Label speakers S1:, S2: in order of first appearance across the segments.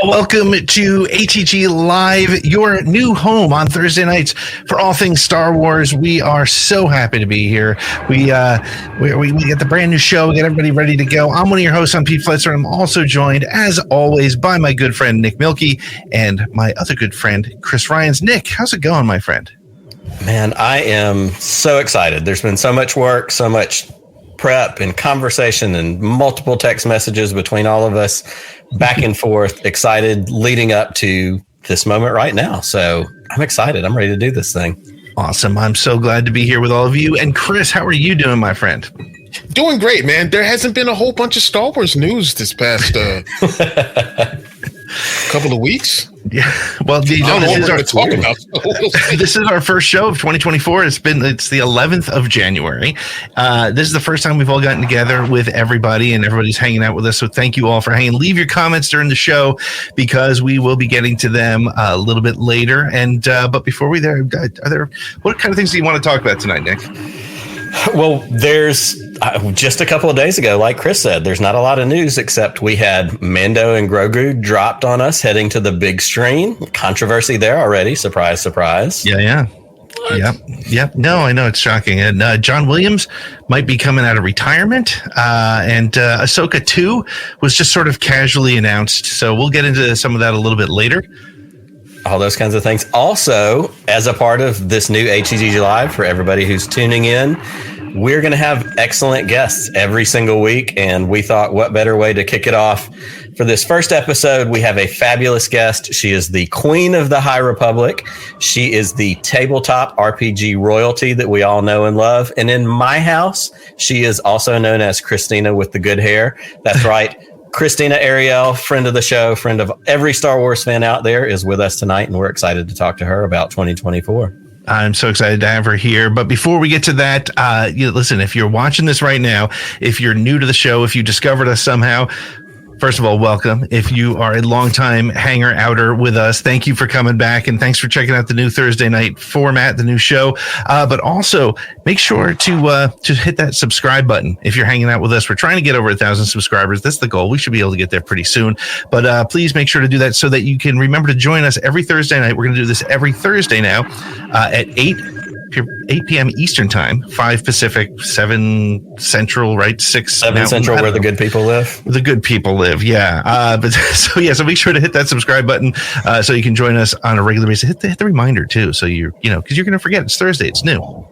S1: Welcome to ATG Live, your new home on Thursday nights for all things Star Wars. We are so happy to be here. We get the brand new show. We get everybody ready to go. I'm one of your hosts. I'm Pete Fletzer. I'm also joined, as always, by my good friend Nick Mielke and my other good friend Chris Ryons. Nick, how's it going, my friend?
S2: Man, I am so excited. There's been so much work, so much prep and conversation and multiple text messages between all of us, back and forth, excited leading up to this moment right now. So I'm excited. I'm ready to do this thing.
S1: Awesome. I'm so glad to be here with all of you. And Chris, how are you doing, my friend?
S3: Doing great, man. There hasn't been a whole bunch of Star Wars news this past couple of weeks.
S1: Yeah. Well, this is our first show of 2024. It's the 11th of January. This is the first time we've all gotten together with everybody, and everybody's hanging out with us. So thank you all for hanging. Leave your comments during the show because we will be getting to them a little bit later. And but before what kind of things do you want to talk about tonight, Nick?
S2: Well, there's just a couple of days ago, like Chris said, there's not a lot of news except we had Mando and Grogu dropped on us heading to the big screen. Controversy there already. Surprise, surprise.
S1: Yeah. Yep. No, I know it's shocking. And John Williams might be coming out of retirement. And Ahsoka 2 was just sort of casually announced. So we'll get into some of that a little bit later.
S2: All those kinds of things. Also, as a part of this new ATG Live, for everybody who's tuning in, we're going to have excellent guests every single week. And we thought, what better way to kick it off? For this first episode, we have a fabulous guest. She is the Queen of the High Republic. She is the tabletop RPG royalty that we all know and love. And in my house, she is also known as Krystina with the good hair. That's right. Krystina Arielle, friend of the show, friend of every Star Wars fan out there, is with us tonight, and we're excited to talk to her about 2024.
S1: I'm so excited to have her here. But before we get to that, listen, if you're watching this right now, if you're new to the show, if you discovered us somehow, first of all, welcome. If you are a longtime hanger-outer with us, thank you for coming back, and thanks for checking out the new Thursday night format, the new show. But also, make sure to hit that subscribe button if you're hanging out with us. We're trying to get over 1,000 subscribers. That's the goal. We should be able to get there pretty soon. But please make sure to do that so that you can remember to join us every Thursday night. We're going to do this every Thursday now at 8 p.m. Eastern time, 5 Pacific, 7 Central, right? 6
S2: 7 Mountain, Central, where the good people live.
S1: The good people live, yeah. So make sure to hit that subscribe button so you can join us on a regular basis. Hit the reminder too, so because you're going to forget it's Thursday, it's new.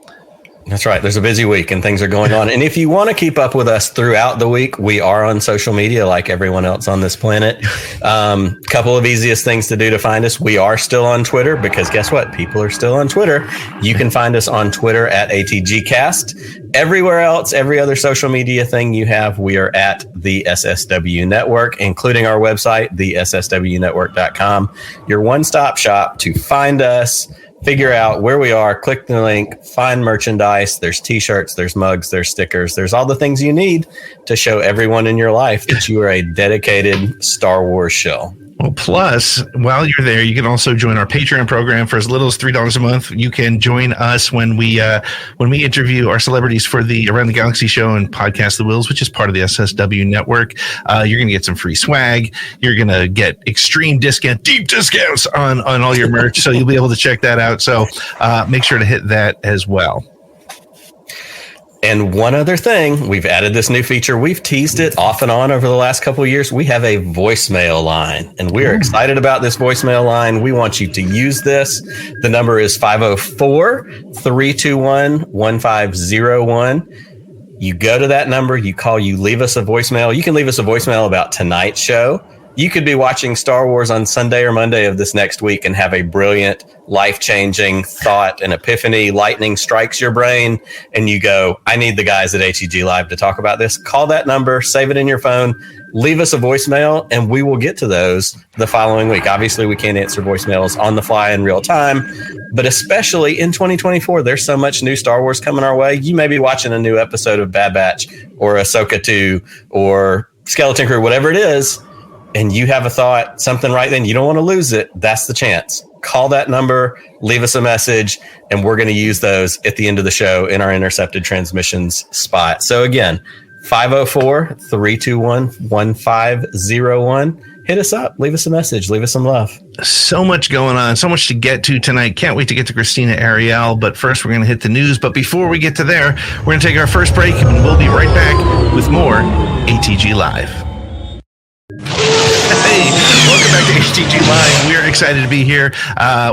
S2: That's right. There's a busy week and things are going on. And if you want to keep up with us throughout the week, we are on social media like everyone else on this planet. Couple of easiest things to do to find us. We are still on Twitter because guess what? People are still on Twitter. You can find us on Twitter at ATGcast. Everywhere else, every other social media thing you have, we are at the SSW Network, including our website, theSSWnetwork.com. Your one-stop shop to find us, figure out where we are, click the link, find merchandise. There's t-shirts, there's mugs, there's stickers. There's all the things you need to show everyone in your life that you are a dedicated Star Wars shill.
S1: Well, plus, while you're there, you can also join our Patreon program for as little as $3 a month. You can join us when we interview our celebrities for the Around the Galaxy show and Podcast The Wills, which is part of the SSW network. You're going to get some free swag. You're going to get extreme deep discounts on all your merch. So you'll be able to check that out. So make sure to hit that as well.
S2: And one other thing, we've added this new feature. We've teased it off and on over the last couple of years. We have a voicemail line, and we are excited about this voicemail line. We want you to use this. The number is 504-321-1501. You go to that number, you call, you leave us a voicemail. You can leave us a voicemail about tonight's show. You could be watching Star Wars on Sunday or Monday of this next week and have a brilliant, life-changing thought, an epiphany, lightning strikes your brain, and you go, I need the guys at ATG Live to talk about this. Call that number, save it in your phone, leave us a voicemail, and we will get to those the following week. Obviously, we can't answer voicemails on the fly in real time, but especially in 2024, there's so much new Star Wars coming our way. You may be watching a new episode of Bad Batch or Ahsoka 2 or Skeleton Crew, whatever it is, and you have a thought, something right then, you don't want to lose it, that's the chance. Call that number, leave us a message, and we're going to use those at the end of the show in our intercepted transmissions spot. So again, 504-321-1501. hit us up, leave us a message, leave us some love.
S1: So much going on, so much to get to tonight. Can't wait to get to Krystina Arielle, but first we're going to hit the news. But before we get to there, we're going to take our first break, and we'll be right back with more ATG Live. Hey, welcome back to ATG Live. We're excited to be here.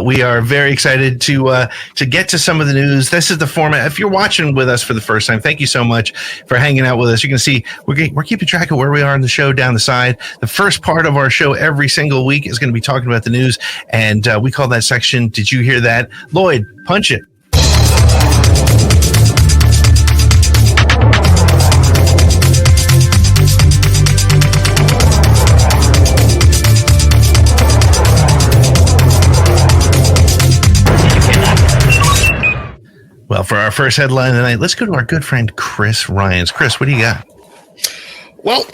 S1: We are very excited to get to some of the news. This is the format. If you're watching with us for the first time, thank you so much for hanging out with us. You can see we're keeping track of where we are in the show down the side. The first part of our show every single week is going to be talking about the news, and we call that section, Did You Hear That? Lloyd, punch it. Well, for our first headline tonight, let's go to our good friend Chris Ryons. Chris, what do you got?
S3: Well,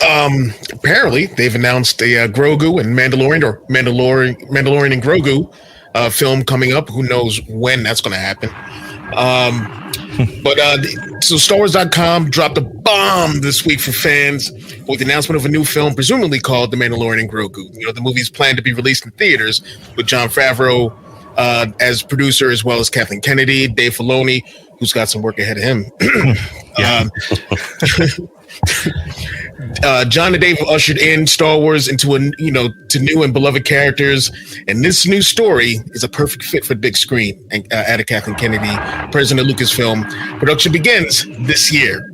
S3: apparently they've announced a Grogu and Mandalorian and Grogu film coming up. Who knows when that's going to happen? So StarWars.com dropped a bomb this week for fans with the announcement of a new film, presumably called The Mandalorian and Grogu. You know, the movie's planned to be released in theaters with Jon Favreau as producer, as well as Kathleen Kennedy, Dave Filoni, who's got some work ahead of him. John and Dave ushered in Star Wars into to new and beloved characters, and this new story is a perfect fit for the big screen. And added Kathleen Kennedy, president of Lucasfilm. Production begins this year.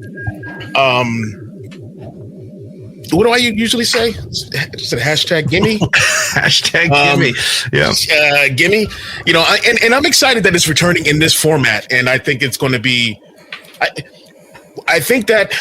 S3: What do I usually say? Is it hashtag gimme?
S1: Hashtag gimme. Yeah.
S3: Gimme. You know, and I'm excited that it's returning in this format, and I think it's going to be. I think that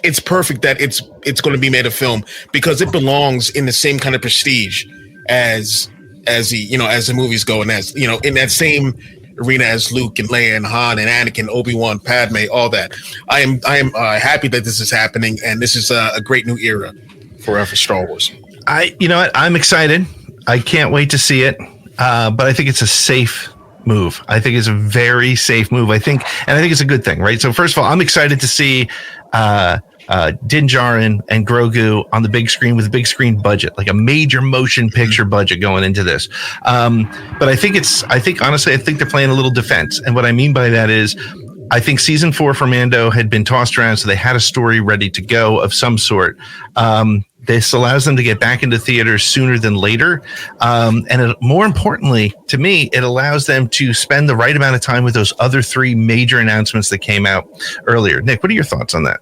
S3: it's perfect that it's going to be made a film because it belongs in the same kind of prestige as the movies go, and as in that same arena as Luke and Leia and Han and Anakin, Obi-Wan, Padme, all that. I am happy that this is happening, and this is a great new era for Star Wars.
S1: I'm excited. I can't wait to see it. But I think it's a safe move. I think it's a very safe move. I think it's a good thing, right? So first of all, I'm excited to see Din Djarin and Grogu on the big screen with a big screen budget, like a major motion picture budget going into this. But I think honestly they're playing a little defense. And what I mean by that is I think season 4 for Mando had been tossed around, so they had a story ready to go of some sort. This allows them to get back into theaters sooner than later. More importantly, to me, it allows them to spend the right amount of time with those other 3 major announcements that came out earlier. Nick, what are your thoughts on that?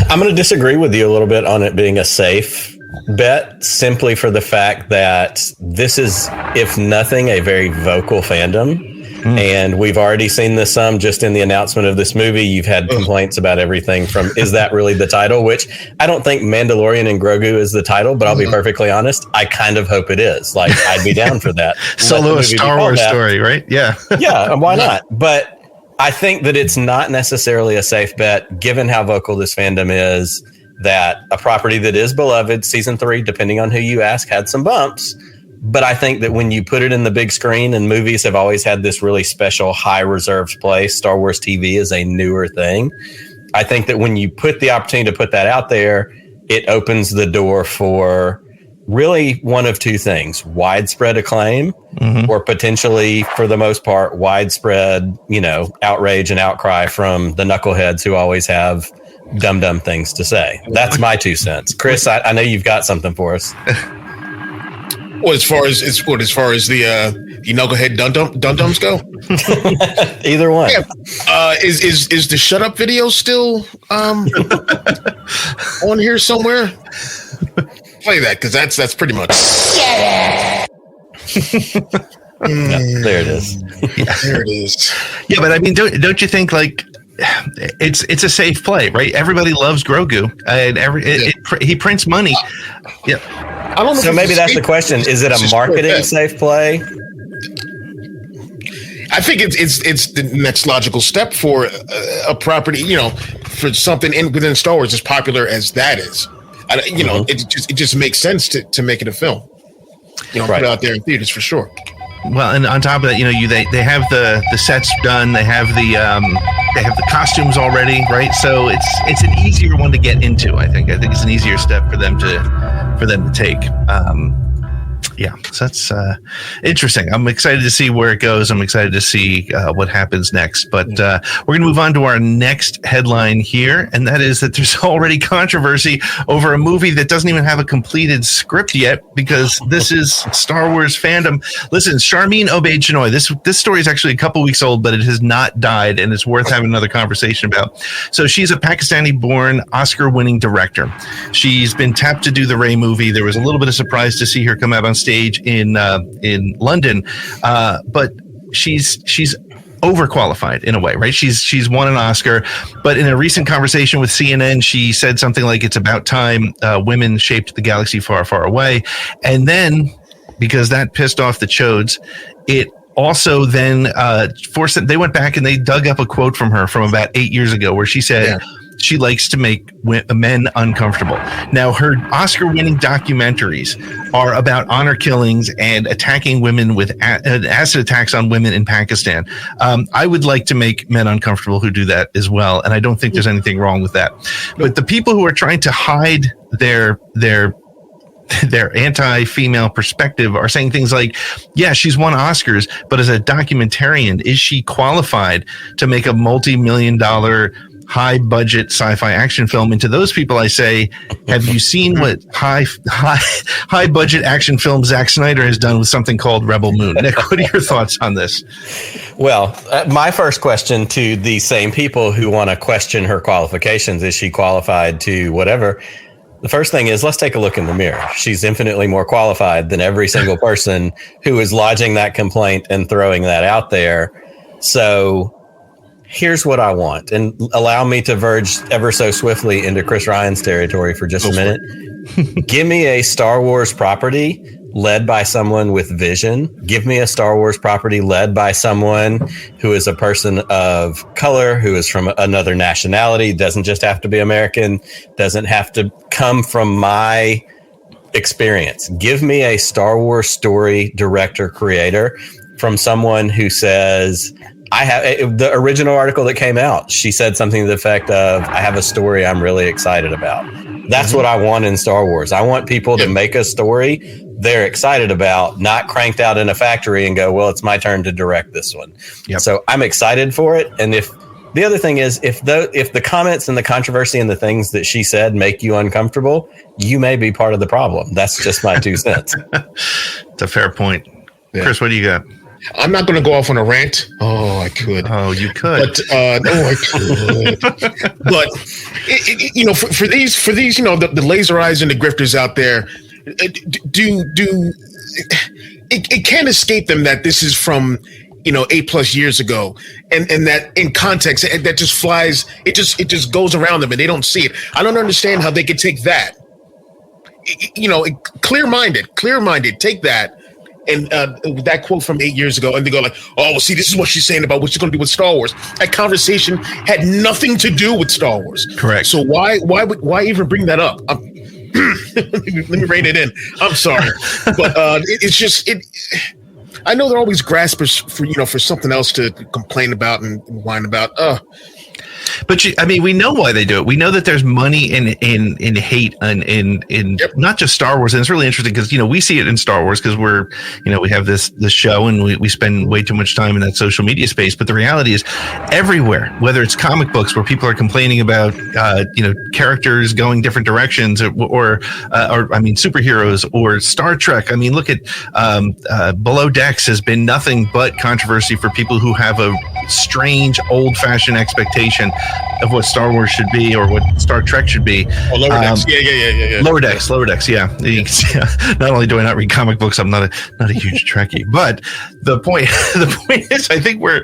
S2: I'm going to disagree with you a little bit on it being a safe bet, simply for the fact that this is, if nothing, a very vocal fandom. And we've already seen this some just in the announcement of this movie. You've had complaints about everything from, is that really the title? Which I don't think Mandalorian and Grogu is the title, but I'll be perfectly honest, I kind of hope it is. Like, I'd be down for that.
S1: Solo a Star Wars story, right? Yeah.
S2: Yeah, and why not? But I think that it's not necessarily a safe bet, given how vocal this fandom is, that a property that is beloved, season 3, depending on who you ask, had some bumps. But I think that when you put it in the big screen, and movies have always had this really special, high reserved place, Star Wars TV is a newer thing. I think that when you put the opportunity to put that out there, it opens the door for really one of 2 things: widespread acclaim, or potentially, for the most part, widespread, outrage and outcry from the knuckleheads who always have dumb things to say. That's my 2 cents. Chris, I know you've got something for us.
S3: Well, as far as the knucklehead dum-dums go,
S2: either one.
S3: Yeah. Is the shut up video still on here somewhere? Play that, because that's pretty much.
S2: Yeah, there it is.
S3: Yeah, there it is.
S1: Yeah, but I mean, don't you think, like, it's a safe play, right? Everybody loves Grogu, and he prints money. Yeah.
S3: I don't know.
S2: So maybe that's the question: is it a marketing safe play?
S3: I think it's the next logical step for a property, for something within Star Wars as popular as that is. It just makes sense to make it a film. Put it out there in theaters for sure.
S1: Well, and on top of that, they have the sets done. They have the costumes already, right? So it's an easier one to get into. I think it's an easier step for them to for them to take. Yeah, so that's interesting. I'm excited to see where it goes. I'm excited to see what happens next. But we're going to move on to our next headline here, and that is that there's already controversy over a movie that doesn't even have a completed script yet, because this is Star Wars fandom. Listen, Sharmeen Obaid-Chinoy, this story is actually a couple weeks old, but it has not died, and it's worth having another conversation about. So she's a Pakistani-born, Oscar-winning director. She's been tapped to do the Rey movie. There was a little bit of surprise to see her come out on stage in London, but she's overqualified in a way, right? She's won an Oscar, but in a recent conversation with CNN, she said something like, "It's about time women shaped the galaxy far, far away." And then, because that pissed off the chodes, it also then forced them. They went back and they dug up a quote from her from about 8 years ago, where she said, she likes to make men uncomfortable. Now, her Oscar-winning documentaries are about honor killings and attacking women with acid attacks on women in Pakistan. I would like to make men uncomfortable who do that as well, and I don't think there's anything wrong with that. But the people who are trying to hide their anti-female perspective are saying things like, yeah, she's won Oscars, but as a documentarian, is she qualified to make a multi-million-dollar high-budget sci-fi action film? And to those people, I say, have you seen what high-budget action film Zack Snyder has done with something called Rebel Moon? Nick, what are your thoughts on this?
S2: Well, my first question to the same people who want to question her qualifications, is she qualified to whatever? The first thing is, let's take a look in the mirror. She's infinitely more qualified than every single person who is lodging that complaint and throwing that out there. So here's what I want, and allow me to verge ever so swiftly into Chris Ryons territory for just a minute. Give me a Star Wars property led by someone with vision. Give me a Star Wars property led by someone who is a person of color, who is from another nationality, doesn't just have to be American, doesn't have to come from my experience. Give me a Star Wars story director, creator from someone who says, I have the original article that came out. She said something to the effect of, I have a story I'm really excited about. That's what I want in Star Wars. I want people to make a story they're excited about, not cranked out in a factory and go, well, it's my turn to direct this one. So I'm excited for it. And if the other thing is, if the comments and the controversy and the things that she said make you uncomfortable, you may be part of the problem. That's just my 2 cents.
S1: It's a fair point. Chris, what do you got?
S3: I'm not going to go off on a rant. Oh, I could.
S1: Oh, you could.
S3: But I could. But for these, the laser eyes and the grifters out there, it can't escape them that this is from 8+ years ago, and that in context that just flies. It just goes around them and they don't see it. I don't understand how they could take that. Clear-minded, take that. And that quote from 8 years ago, and they go like, "Oh, well, see, this is what she's saying about what she's going to do with Star Wars." That conversation had nothing to do with Star Wars.
S1: Correct.
S3: So why even bring that up? Let me rein it in. I'm sorry, but it's just it. I know they're always graspers for something else to complain about and whine about.
S1: But we know why they do it. We know that there's money in hate and in not just Star Wars. And it's really interesting because, we see it in Star Wars because we're, we have this show and we spend way too much time in that social media space. But the reality is everywhere, whether it's comic books where people are complaining about, characters going different directions or superheroes or Star Trek. I mean, look at Below Decks has been nothing but controversy for people who have a strange old fashioned expectation of what Star Wars should be or what Star Trek should be.
S3: Oh, Lower Decks. Yeah.
S1: Lower Decks. Yeah. Not only do I not read comic books, I'm not a huge Trekkie, but the point is, I think we're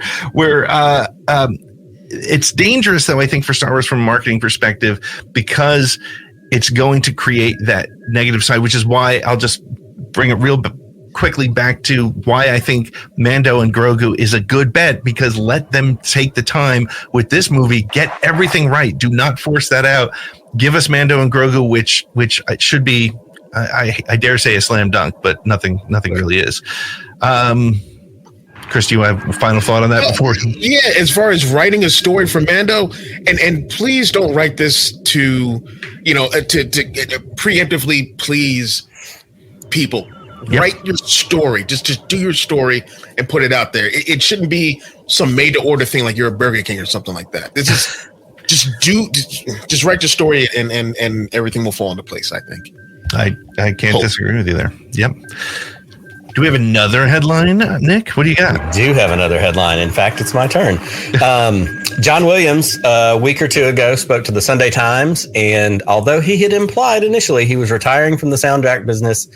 S1: it's dangerous though, I think, for Star Wars from a marketing perspective, because it's going to create that negative side, which is why I'll just bring it real quickly back to why I think Mando and Grogu is a good bet, because let them take the time with this movie, get everything right. Do not force that out. Give us Mando and Grogu, which should be, I dare say, a slam dunk, but nothing really is. Chris, do you have a final thought on that before?
S3: Yeah, as far as writing a story for Mando, and please don't write this to preemptively please people. Yep. Write your story. Just do your story and put it out there. It shouldn't be some made to order thing like you're a Burger King or something like that. This is just write your story and everything will fall into place, I think.
S1: I can't disagree with you there. Yep. Do we have another headline, Nick? What do you got?
S2: I do have another headline. In fact, it's my turn. John Williams, a week or two ago, spoke to the Sunday Times, and although he had implied initially he was retiring from the soundtrack business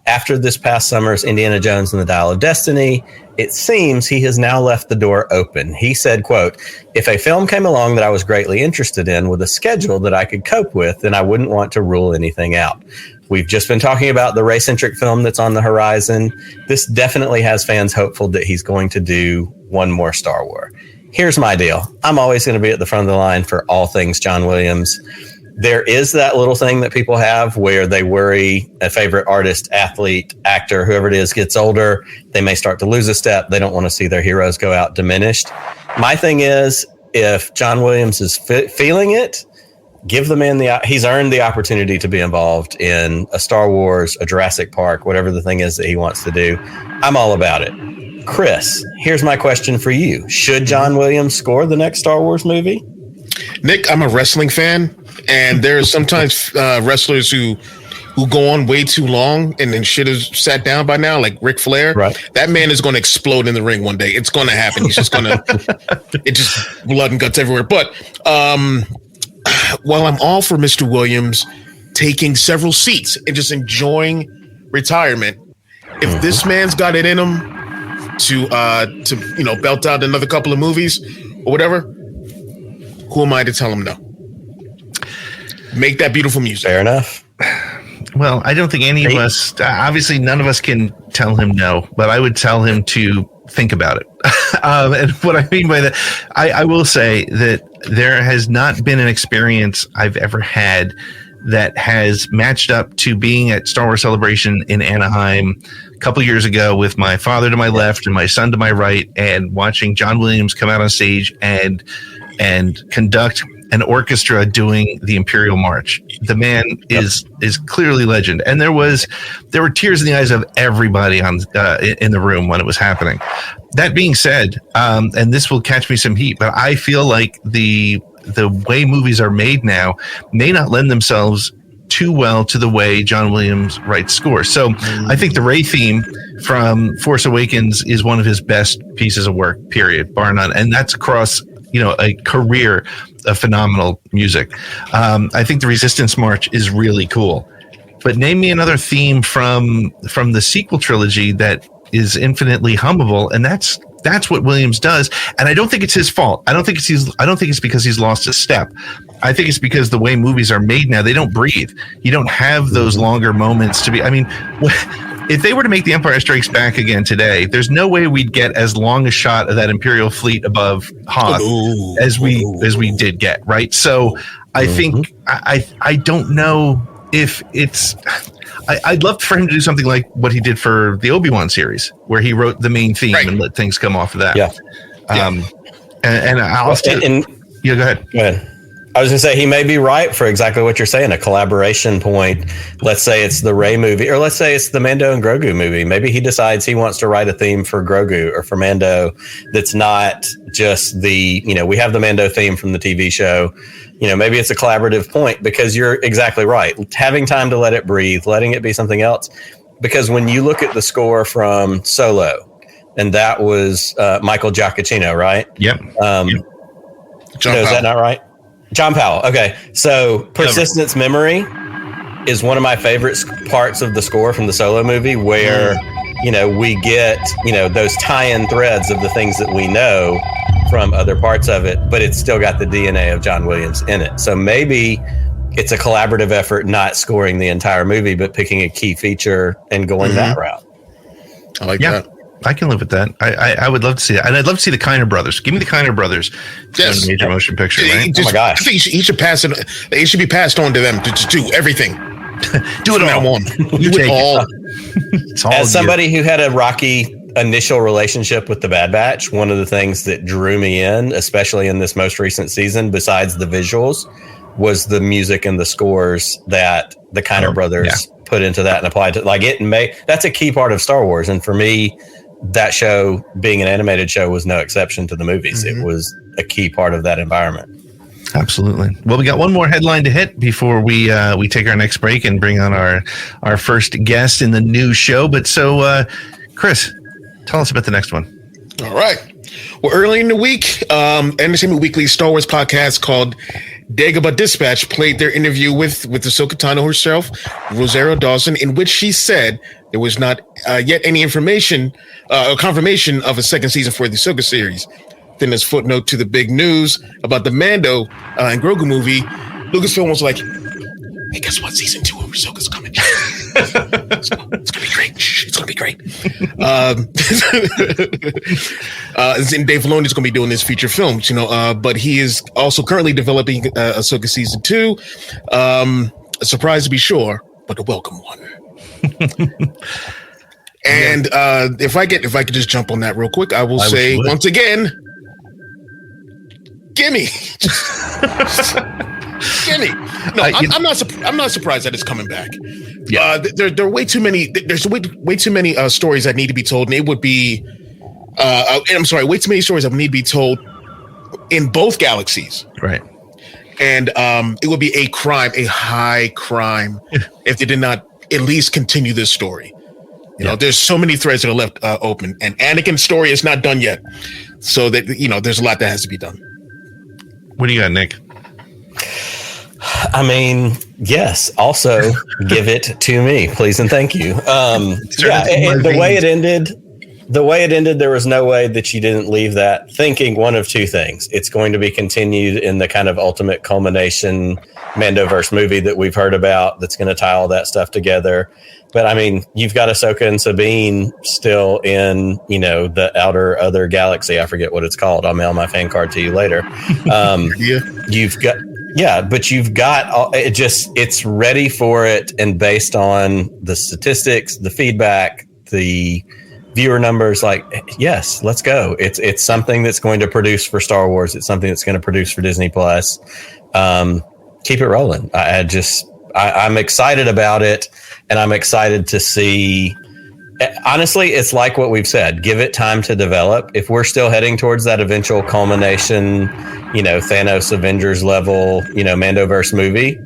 S2: after this past summer's Indiana Jones and the Dial of Destiny, it seems he has now left the door open. He said, quote, "If a film came along that I was greatly interested in with a schedule that I could cope with, then I wouldn't want to rule anything out. We've just been talking about the Ray-centric film that's on the horizon. This definitely has fans hopeful that he's going to do one more Star Wars. Here's my deal. I'm always going to be at the front of the line for all things John Williams. There is that little thing that people have where they worry a favorite artist, athlete, actor, whoever it is, gets older. They may start to lose a step. They don't want to see their heroes go out diminished. My thing is, if John Williams is feeling it, give the man he's earned the opportunity to be involved in a Star Wars, a Jurassic Park, whatever the thing is that he wants to do. I'm all about it. Chris, here's my question for you. Should John Williams score the next Star Wars movie?
S3: Nick, I'm a wrestling fan, and there are sometimes wrestlers who go on way too long and then shit is sat down by now, like Ric Flair.
S2: Right.
S3: That man is going to explode in the ring one day. It's going to happen. He's just going to, it just blood and guts everywhere. But while I'm all for Mr. Williams taking several seats and just enjoying retirement, if this man's got it in him to belt out another couple of movies or whatever, who am I to tell him no? Make that beautiful music.
S2: Fair enough.
S1: Well, I don't think any of us, obviously none of us can tell him no, but I would tell him to think about it. And what I mean by that, I will say that there has not been an experience I've ever had that has matched up to being at Star Wars Celebration in Anaheim a couple years ago with my father to my left and my son to my right, and watching John Williams come out on stage and conduct an orchestra doing the Imperial March. The man is clearly legend, and there were tears in the eyes of everybody in the room when it was happening. That being said, and this will catch me some heat, but I feel like the way movies are made now may not lend themselves too well to the way John Williams writes scores. So I think the Rey theme from Force Awakens is one of his best pieces of work, period, bar none. And that's across, a career of phenomenal music. I think the Resistance March is really cool. But name me another theme from the sequel trilogy that is infinitely hummable, and that's what Williams does. And I don't think it's his fault. I don't think it's because he's lost a step. I think it's because the way movies are made now, they don't breathe. You don't have those longer moments to be. I mean, if they were to make The Empire Strikes Back again today, there's no way we'd get as long a shot of that Imperial fleet above Hoth as we did get, right? So I think I don't know if it's. I'd love for him to do something like what he did for the Obi-Wan series, where he wrote the main theme and let things come off of that.
S2: Yeah.
S1: And I'll still. Yeah, go ahead.
S2: Go ahead. I was going to say, he may be right for exactly what you're saying, a collaboration point. Let's say it's the Rey movie, or let's say it's the Mando and Grogu movie. Maybe he decides he wants to write a theme for Grogu or for Mando that's not just we have the Mando theme from the TV show. Maybe it's a collaborative point, because you're exactly right. Having time to let it breathe, letting it be something else. Because when you look at the score from Solo, and that was Michael Giacchino, right?
S1: Yep.
S2: Is that not right? John Powell. Okay. So Persistence Memory is one of my favorite parts of the score from the Solo movie, where, we get, those tie-in threads of the things that we know from other parts of it, but it's still got the DNA of John Williams in it. So maybe it's a collaborative effort, not scoring the entire movie, but picking a key feature and going that route.
S3: I like that.
S1: I can live with that. I would love to see that. And I'd love to see the Kiner brothers. Give me the Kiner brothers.
S3: Yes.
S1: Major motion picture, right?
S2: Oh my gosh.
S3: I think he should pass it. It should be passed on to them to do everything.
S1: Do it all.
S3: You do it all.
S1: It's all
S2: As somebody who had a rocky initial relationship with the Bad Batch, one of the things that drew me in, especially in this most recent season, besides the visuals, was the music and the scores that the Kiner brothers put into that and applied to, like, that's a key part of Star Wars. And for me, that show, being an animated show, was no exception to the movies. It was a key part of that environment.
S1: Absolutely. Well, we got one more headline to hit before we take our next break and bring on our first guest in the new show. But so, Chris, tell us about the next one.
S3: All right. Well, early in the week, Entertainment Weekly's Star Wars podcast called Dagobah Dispatch played their interview with Ahsoka Tano herself, Rosario Dawson, in which she said there was not yet any information or confirmation of a second season for the Ahsoka series. Then, as footnote to the big news about the Mando and Grogu movie, Lucasfilm was like, "Hey, guess what? Season 2 of Ahsoka's coming. It's gonna be great. It's gonna be great." And Dave Filoni's gonna be doing his feature films, but he is also currently developing Ahsoka season 2. A surprise to be sure, but a welcome one. And if I could just jump on that real quick, I will say once again, gimme. Gimme. No, I'm not surprised that it's coming back. Yeah, there are way too many. There's way too many stories that need to be told, and it would be. I'm sorry, way too many stories that need to be told in both galaxies.
S1: Right.
S3: And it would be a high crime, if they did not at least continue this story. You know, there's so many threads that are left open, and Anakin's story is not done yet. So that there's a lot that has to be done.
S1: What do you got, Nick?
S2: I mean, yes. Also, give it to me, please and thank you. The way it ended, there was no way that you didn't leave that thinking one of two things. It's going to be continued in the kind of ultimate culmination Mandoverse movie that we've heard about that's going to tie all that stuff together. But I mean, you've got Ahsoka and Sabine still in, the outer other galaxy. I forget what it's called. I'll mail my fan card to you later. You've got it's ready for it. And based on the statistics, the feedback, the viewer numbers, like, yes, let's go. It's something that's going to produce for Star Wars. It's something that's going to produce for Disney Plus. Keep it rolling. I'm excited about it. And I'm excited to see, honestly, it's like what we've said, give it time to develop. If we're still heading towards that eventual culmination, Thanos Avengers level, Mandoverse movie,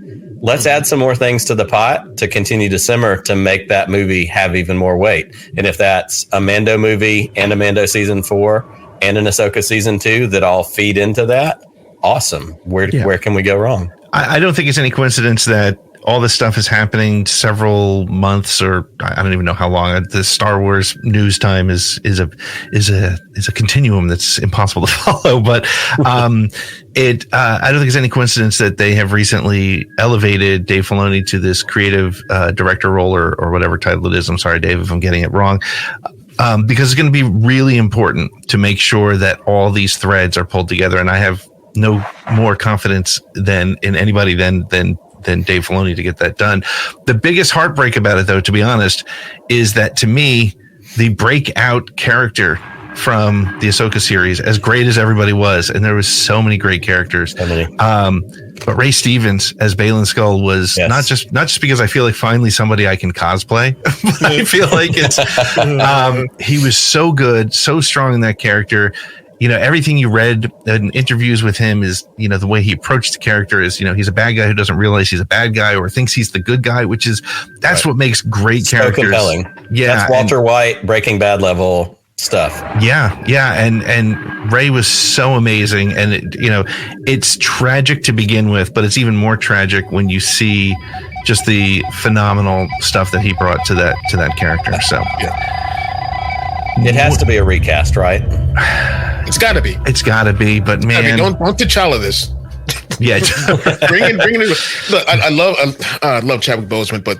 S2: let's add some more things to the pot to continue to simmer to make that movie have even more weight. And if that's a Mando movie and a Mando season 4 and an Ahsoka season 2 that all feed into that, awesome. Where can we go wrong?
S1: I don't think it's any coincidence that all this stuff is happening several months, or I don't even know how long. The Star Wars news time is a continuum that's impossible to follow. But I don't think it's any coincidence that they have recently elevated Dave Filoni to this creative director role or whatever title it is. I'm sorry, Dave, if I'm getting it wrong. Because it's going to be really important to make sure that all these threads are pulled together. And I have no more confidence in anybody than Dave Filoni to get that done. The biggest heartbreak about it, though, to be honest, is that to me, the breakout character from the Ahsoka series, as great as everybody was, and there was so many great characters, but Ray Stevens as Baylan Skull was not just because I feel like finally somebody I can cosplay, but I feel like it's he was so good, so strong in that character. Everything you read in interviews with him is, the way he approached the character is, he's a bad guy who doesn't realize he's a bad guy or thinks he's the good guy, that's what makes great characters. So
S2: compelling. Yeah. That's Walter White, Breaking Bad level stuff.
S1: Yeah. And Ray was so amazing. And it's tragic to begin with, but it's even more tragic when you see just the phenomenal stuff that he brought to that character. So
S3: yeah.
S1: It
S2: has to be a recast, right?
S3: It's got to be.
S1: But man,
S3: don't T'Challa this.
S1: Yeah,
S3: bring in. Look, I love Chadwick Boseman, but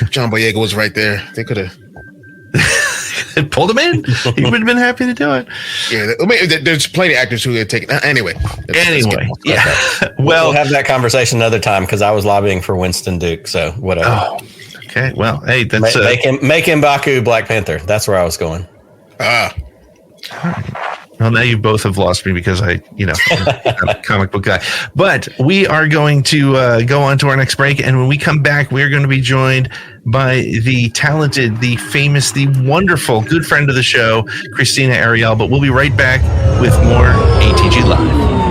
S3: John Boyega was right there. They could have
S1: pulled him in. He would have been happy to do it.
S3: Yeah, there's plenty of actors who had taken. Anyway,
S1: yeah.
S2: We'll have that conversation another time because I was lobbying for Winston Duke. So whatever.
S3: Oh,
S1: Okay. Well, hey, that's
S2: make him Baku Black Panther. That's where I was going.
S1: Well, now you both have lost me because I'm a comic book guy. But we are going to go on to our next break. And when we come back, we are going to be joined by the talented, the famous, the wonderful, good friend of the show, Krystina Arielle. But we'll be right back with more ATG Live.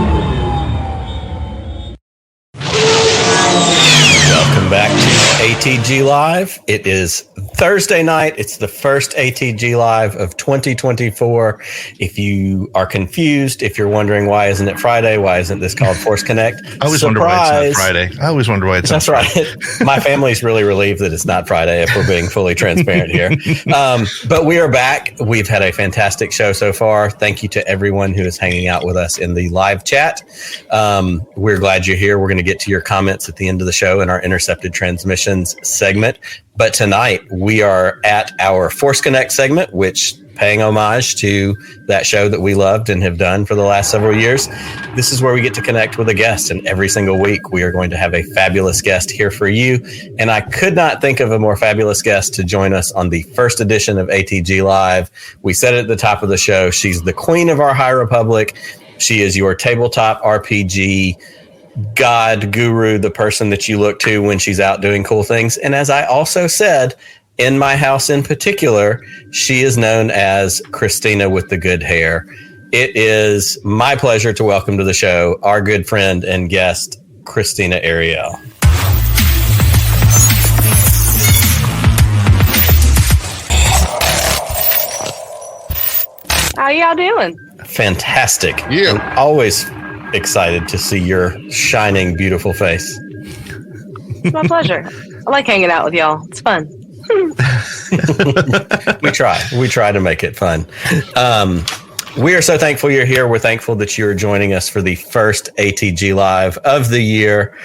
S2: Welcome back to ATG Live. It is Thursday night. It's the first ATG Live of 2024. If you are confused, if you're wondering why isn't it Friday, why isn't this called Force Connect?
S1: I always wonder why it's not Friday. I always wonder why it's not Friday.
S2: That's right. My family's really relieved that it's not Friday, if we're being fully transparent here. But we are back. We've had a fantastic show so far. Thank you to everyone who is hanging out with us in the live chat. We're glad you're here. We're going to get to your comments at the end of the show in our Intercepted Transmissions segment. But tonight we are at our Force Connect segment, which paying homage to that show that we loved and have done for the last several years. This is where we get to connect with a guest, and every single week we are going to have a fabulous guest here for you. And I could not think of a more fabulous guest to join us on the first edition of ATG Live. We said it at the top of the show. She's the queen of our High Republic. She is your tabletop RPG God guru, the person that you look to when she's out doing cool things. And as I also said, in my house in particular, she is known as Krystina with the good hair. It is my pleasure to welcome to the show our good friend and guest, Krystina Arielle.
S4: How y'all doing?
S2: Fantastic.
S3: Yeah.
S2: I'm always excited to see your shining, beautiful face.
S4: It's my pleasure. I like hanging out with y'all. It's fun.
S2: We try to make it fun. We are so thankful you're here. We're thankful that you're joining us for the first ATG Live of the year.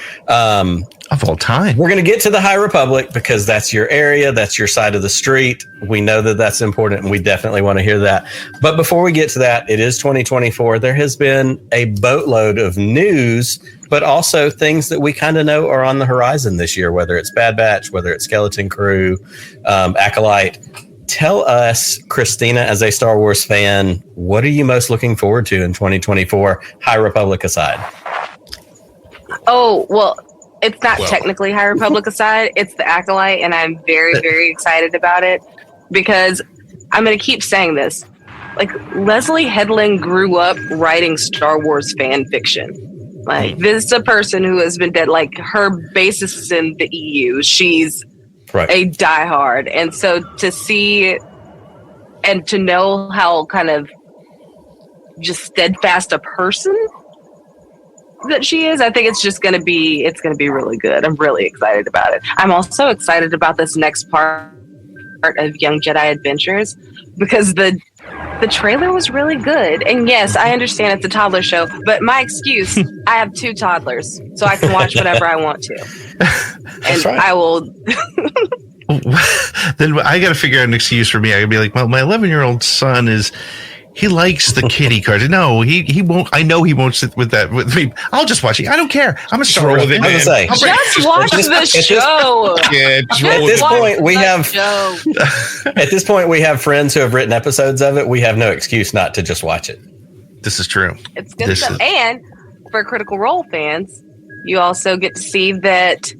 S1: Of all time.
S2: We're going to get to the High Republic because that's your area. That's your side of the street. We know that that's important, and we definitely want to hear that. But before we get to that, it is 2024. There has been a boatload of news, but also things that we kind of know are on the horizon this year, whether it's Bad Batch, whether it's Skeleton Crew, Acolyte. Tell us, Krystina, as a Star Wars fan, what are you most looking forward to in 2024, High Republic aside?
S4: Oh, well, it's not technically High Republic aside. It's the Acolyte, and I'm very, very excited about it because I'm going to keep saying this. Like, Leslie Headland grew up writing Star Wars fan fiction. Like, this is a person who has been dead. Like, her basis is in the EU. She's a diehard. And so to see and to know how kind of just steadfast a person that she is, I think it's going to be really good. I'm really excited about it. I'm also excited about this next part of Young Jedi Adventures because the trailer was really good. And yes, I understand it's a toddler show, but my excuse, I have 2 toddlers, so I can watch whatever I want to. And right. I will.
S1: Then I got to figure out an excuse for me. I could be like, well, my 11-year-old son he likes the kiddie cards. No, he won't. I know he won't sit with that with me. I'll just watch it. I don't care. I'm a Star Wars fan.
S4: Just watch the show.
S2: At this point, we have friends who have written episodes of it. We have no excuse not to just watch it.
S1: This is true.
S4: It's good stuff. And for Critical Role fans, you also get to see that.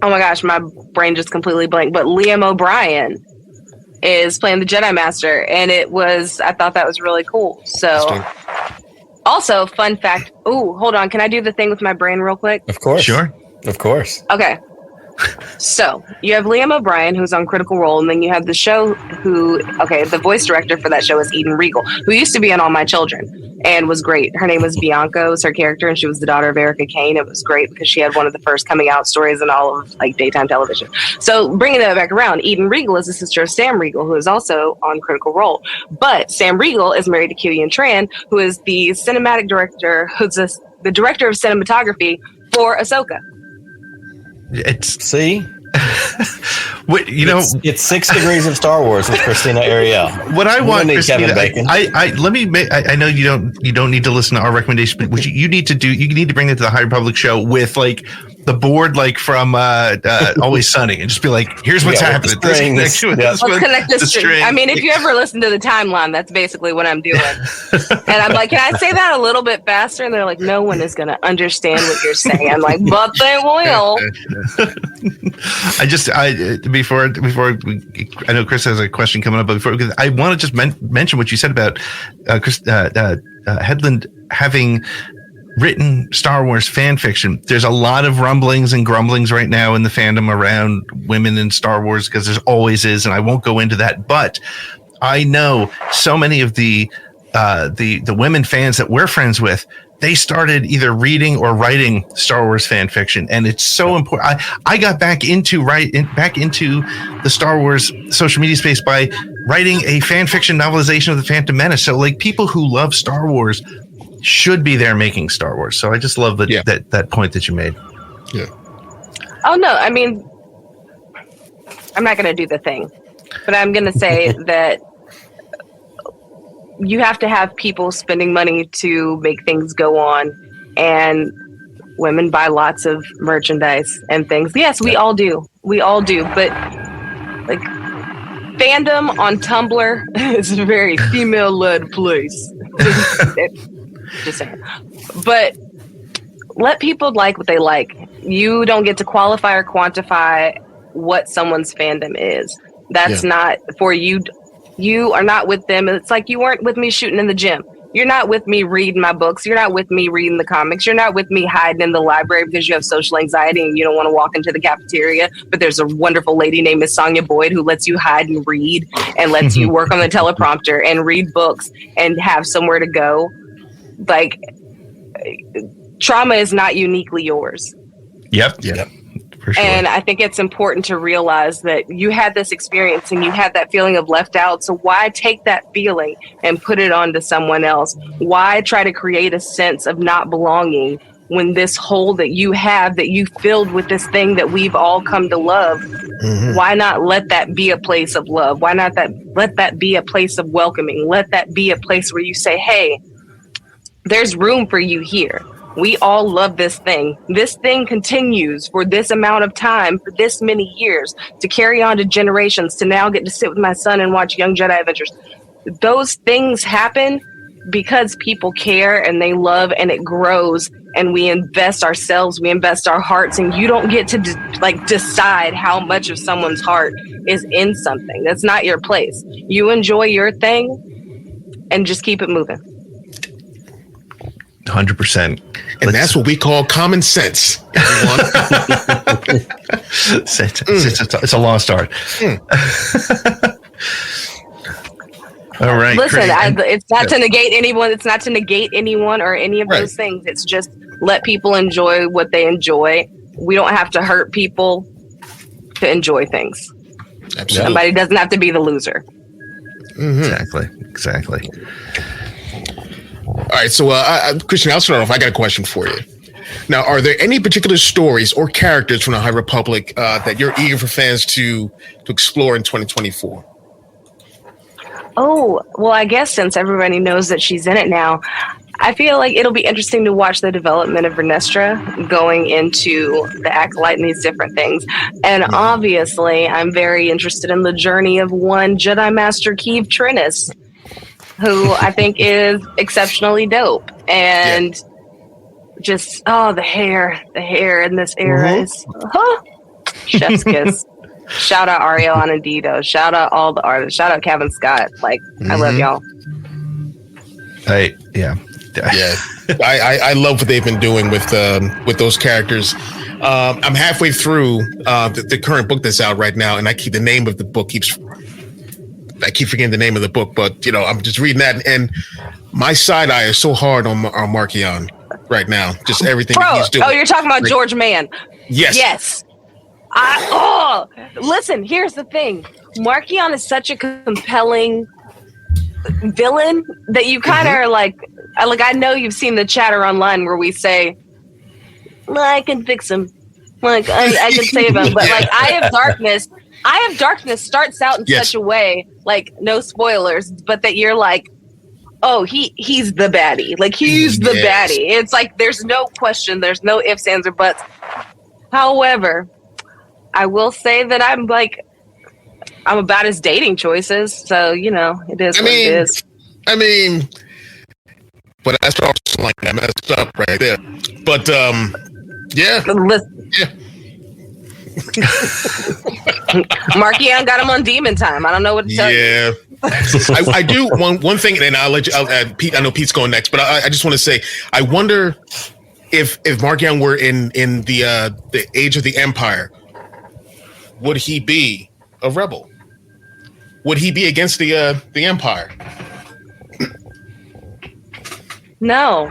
S4: Oh my gosh, my brain just completely blanked. But Liam O'Brien is playing the Jedi Master, and I thought that was really cool. So, also, fun fact. Oh, hold on. Can I do the thing with my brain real quick?
S2: Of course.
S1: Sure.
S2: Of course.
S4: Okay. So, you have Liam O'Brien, who's on Critical Role, and then you have the show the voice director for that show is Eden Regal, who used to be on All My Children and was great. Her name was Bianca, was her character, and she was the daughter of Erica Kane. It was great because she had one of the first coming out stories in all of daytime television. So, bringing that back around, Eden Regal is the sister of Sam Riegel, who is also on Critical Role. But Sam Riegel is married to Killian Tran, who is the cinematic director, the director of cinematography for Ahsoka.
S1: It's
S2: it's 6 degrees of Star Wars with Krystina Arielle.
S1: What I want, Krystina, I know you don't need to listen to our recommendation, but what you need to do, you need to bring it to the High Republic show with the board like from Always Sunny and just be like, here's what's happening.
S4: Let's connect the string. I mean, if you ever listen to the timeline, that's basically what I'm doing. And I'm like, can I say that a little bit faster? And they're like, no one is going to understand what you're saying. I'm like, but they will.
S1: Before I know Chris has a question coming up, but because I want to just mention what you said about Headland having written Star Wars fan fiction. There's a lot of rumblings and grumblings right now in the fandom around women in Star Wars, because there always is, and I won't go into that. But I know so many of the women fans that we're friends with, they started either reading or writing Star Wars fan fiction, and it's so important. I got back into the Star Wars social media space by writing a fan fiction novelization of the Phantom Menace. So, like, people who love Star Wars should be there making Star Wars. So I just love that point that you made.
S3: Yeah.
S4: Oh no, I mean, I'm not going to do the thing, but I'm going to say that you have to have people spending money to make things go on, and women buy lots of merchandise and things. Yes, we all do. But like, fandom on Tumblr is a very female-led place. Just saying. But let people like what they like. You don't get to qualify or quantify what someone's fandom is. That's not for you. You are not with them. It's like you weren't with me shooting in the gym. You're not with me reading my books. You're not with me reading the comics. You're not with me hiding in the library because you have social anxiety and you don't want to walk into the cafeteria. But there's a wonderful lady named Miss Sonia Boyd who lets you hide and read and lets you work on the teleprompter and read books and have somewhere to go. Like, trauma is not uniquely yours.
S1: Yep. For sure.
S4: And I think it's important to realize that you had this experience and you had that feeling of left out. So why take that feeling and put it onto someone else? Why try to create a sense of not belonging when this hole that you have, that you filled with this thing that we've all come to love? Why not let that be a place of love? Why not let that be a place of welcoming? Let that be a place where you say, hey, there's room for you here. We all love this thing. This thing continues for this amount of time, for this many years, to carry on to generations, to now get to sit with my son and watch Young Jedi Adventures. Those things happen because people care and they love, and it grows, and we invest ourselves, we invest our hearts, and you don't get to decide how much of someone's heart is in something. That's not your place. You enjoy your thing and just keep it moving.
S1: 100%.
S3: And that's what we call common sense.
S1: It's a lost art. All right.
S4: Listen, it's not to negate anyone. It's not to negate anyone or any of those things. It's just let people enjoy what they enjoy. We don't have to hurt people to enjoy things. Absolutely. Somebody doesn't have to be the loser.
S1: Exactly.
S3: All right, so Krystina, I'll start off. I got a question for you. Now, are there any particular stories or characters from the High Republic that you're eager for fans to explore in 2024?
S4: Oh, well, I guess since everybody knows that she's in it now, I feel like it'll be interesting to watch the development of Vernestra going into the Acolyte and these different things. And obviously, I'm very interested in the journey of one Jedi Master Keeve Trennis, who I think is exceptionally dope. And just, the hair in this era is chef's kiss. Shout out Arielle Anandito. Shout out all the artists. Shout out Kevin Scott. Like, I love y'all.
S3: I love what they've been doing with those characters. I'm halfway through the current book that's out right now, and I keep forgetting the name of the book, but I'm just reading that, and my side eye is so hard on Markion right now. Just everything he's doing.
S4: Oh, you're talking about George Mann.
S3: Yes.
S4: Listen, here's the thing. Markion is such a compelling villain that you kind of are like, I know you've seen the chatter online where we say, I can fix him. Like, I can save him. But like, Eye of Darkness starts out in such a way, like, no spoilers, but that you're like, oh, he's the baddie. Like, he's the baddie. It's like, there's no question. There's no ifs, ands, or buts. However, I will say that I'm about his dating choices, so it is what it is.
S3: But that's also like that messed up right there. But yeah.
S4: Markion got him on demon time. I don't know what to tell you.
S3: Yeah. I do one thing, and I'll let you. Pete, I know Pete's going next, but I just want to say, I wonder if Markion were in the age of the Empire, would he be a rebel? Would he be against the Empire?
S4: No,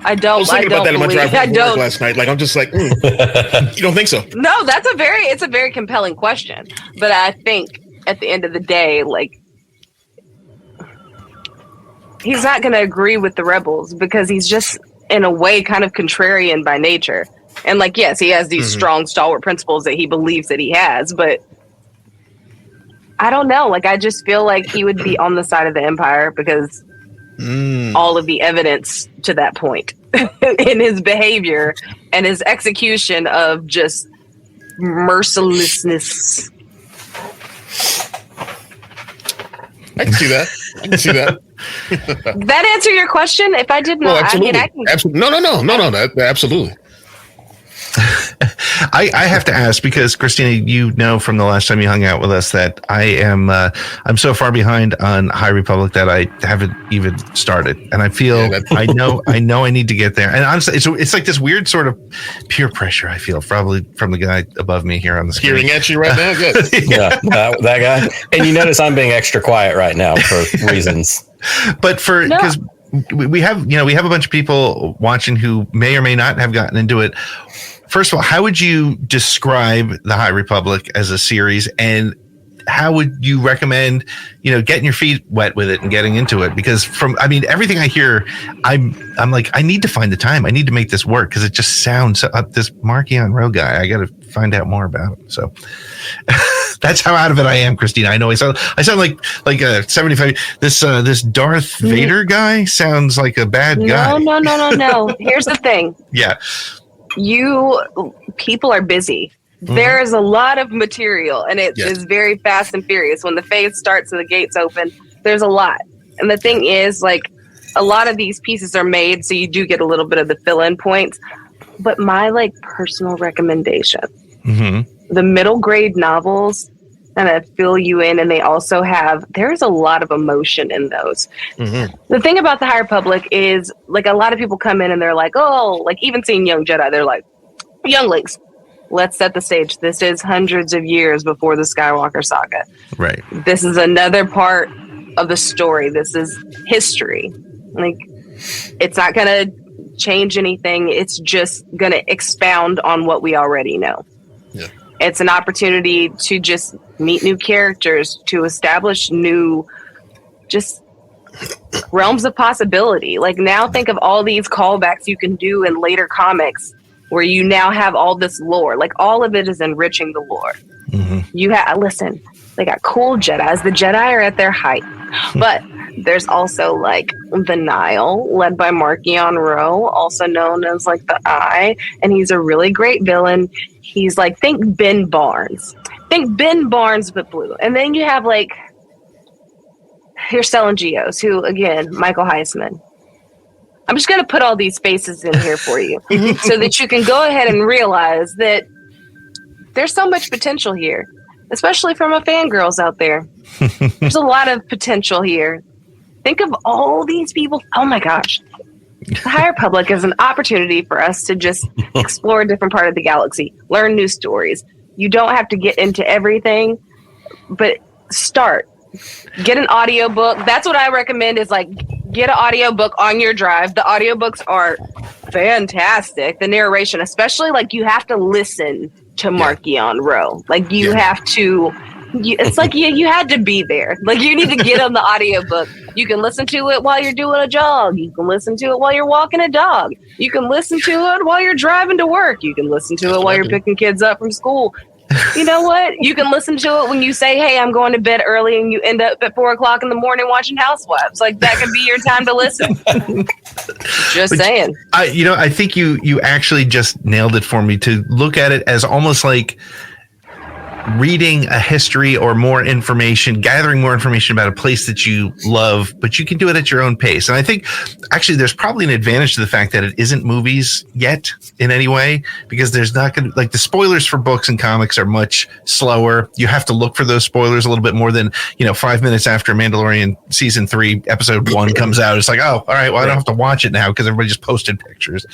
S4: I don't.
S3: I was thinking about that in my drive home from work last night. Like, I'm just like, you don't think so?
S4: No, it's a very compelling question. But I think at the end of the day, like, he's not going to agree with the rebels because he's just, in a way, kind of contrarian by nature. And like, yes, he has these strong, stalwart principles that he believes that he has, but I don't know. Like, I just feel like he would be on the side of the Empire because all of the evidence to that point in his behavior and his execution of just mercilessness.
S3: I can see that.
S4: That answer your question? If I did not,
S3: absolutely. Absolutely. No. Absolutely.
S1: I have to ask because Krystina, from the last time you hung out with us that I'm so far behind on High Republic that I haven't even started, and I feel I know I need to get there. And honestly, it's like this weird sort of peer pressure I feel probably from the guy above me here on the screen.
S3: Hearing at you right now, good.
S2: Yeah, that guy. And you notice I'm being extra quiet right now for reasons.
S1: But because we have a bunch of people watching who may or may not have gotten into it. First of all, how would you describe the High Republic as a series, and how would you recommend, getting your feet wet with it and getting into it? Because everything I hear, I'm like, I need to find the time. I need to make this work because it just sounds this Markion Ro guy. I got to find out more about him. So that's how out of it I am, Krystina. I know I sound like a 75. This Darth Vader guy sounds like a bad guy.
S4: No. Here's the thing.
S1: Yeah.
S4: People are busy. There is a lot of material, and it is very fast and furious. When the phase starts and the gates open, there's a lot. And the thing is, like, a lot of these pieces are made so you do get a little bit of the fill-in points. But my personal recommendation, the middle grade novels kind of fill you in, and they also there's a lot of emotion in those. The thing about the High Republic is, like, a lot of people come in and they're like, oh, like, even seeing Young Jedi, they're like, younglings, let's set the stage. This is hundreds of years before the Skywalker saga.
S1: Right.
S4: This is another part of the story. This is history. Like, it's not going to change anything. It's just going to expound on what we already know.
S3: Yeah.
S4: It's an opportunity to just meet new characters, to establish new just realms of possibility. Like, now think of all these callbacks you can do in later comics where you now have all this lore. Like, all of it is enriching the lore. Listen, they got cool Jedis. The Jedi are at their height. But there's also, like, the Nile, led by Markion Ro, also known as, like, the Eye. And he's a really great villain. He's like, think Ben Barnes. Think Ben Barnes, but blue. And then you have, like, your Stellan Geos, who, again, Michael Heisman. I'm just going to put all these faces in here for you so that you can go ahead and realize that there's so much potential here, especially from our fangirls out there. There's a lot of potential here. Think of all these people. Oh, my gosh. The High Republic is an opportunity for us to just explore a different part of the galaxy, learn new stories. You don't have to get into everything, but start. Get an audiobook. That's what I recommend is, like, get an audiobook on your drive. The audiobooks are fantastic. The narration, especially, like, you have to listen to Markion Ro. Like, you have to... it's like you had to be there. Like, you need to get on the audiobook. You can listen to it while you're doing a jog. You can listen to it while you're walking a dog. You can listen to it while you're driving to work. You can listen to it while you're picking kids up from school. You know what? You can listen to it when you say, "Hey, I'm going to bed early," and you end up at 4:00 in the morning watching Housewives. Like that could be your time to listen. Just saying.
S1: I think you actually just nailed it for me to look at it as almost like reading a history or more information, gathering more information about a place that you love, but you can do it at your own pace. And I think actually there's probably an advantage to the fact that it isn't movies yet in any way, because there's not going to, like, the spoilers for books and comics are much slower. You have to look for those spoilers a little bit more than, 5 minutes after Mandalorian season 3 episode 1 comes out. It's like, oh, all right, well, I don't have to watch it now because everybody just posted pictures.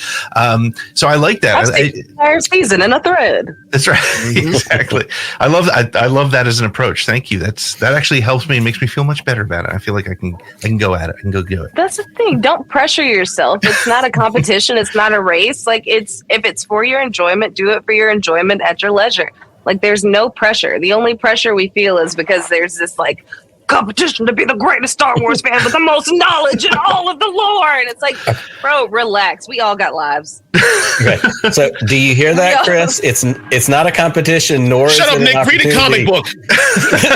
S1: So I like that.
S4: I've seen the entire season in a thread.
S1: That's right. Exactly. I love that as an approach. Thank you. That actually helps me and makes me feel much better about it. I feel like I can go at it. I can go do it.
S4: That's the thing. Don't pressure yourself. It's not a competition. It's not a race. Like, if it's for your enjoyment, do it for your enjoyment at your leisure. Like, there's no pressure. The only pressure we feel is because there's this like competition to be the greatest Star Wars fan with the most knowledge in all of the lore. And it's like, bro, relax. We all got lives.
S2: Okay. So do you hear that, Chris? It's not a competition, nor
S3: Shut up, Nick. Read a comic book.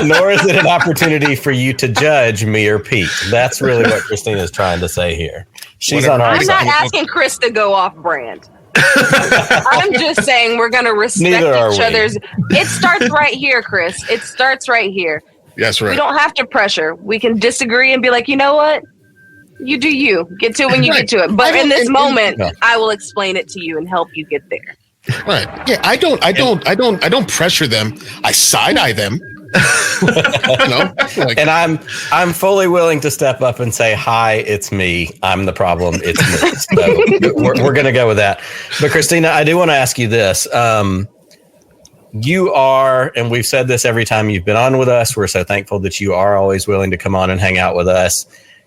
S2: Nor is it an opportunity for you to judge me or Pete. That's really what Krystina is trying to say here. She's on our
S4: I'm
S2: side.
S4: not asking Chris to go off brand. I'm just saying we're going to respect each other's. It starts right here, Chris. It starts right here.
S3: That's right.
S4: We don't have to pressure. We can disagree and be like, you know what? You do you. Get to it when you get to it. But in this moment, I will explain it to you and help you get there.
S3: Right. Yeah. I don't pressure them. I side eye them.
S2: And I'm fully willing to step up and say, hi, it's me. I'm the problem. It's me. So we're going to go with that. But Krystina, I do want to ask you this. You are, and we've said this every time you've been on with us, we're so thankful that you are always willing to come on and hang out with us.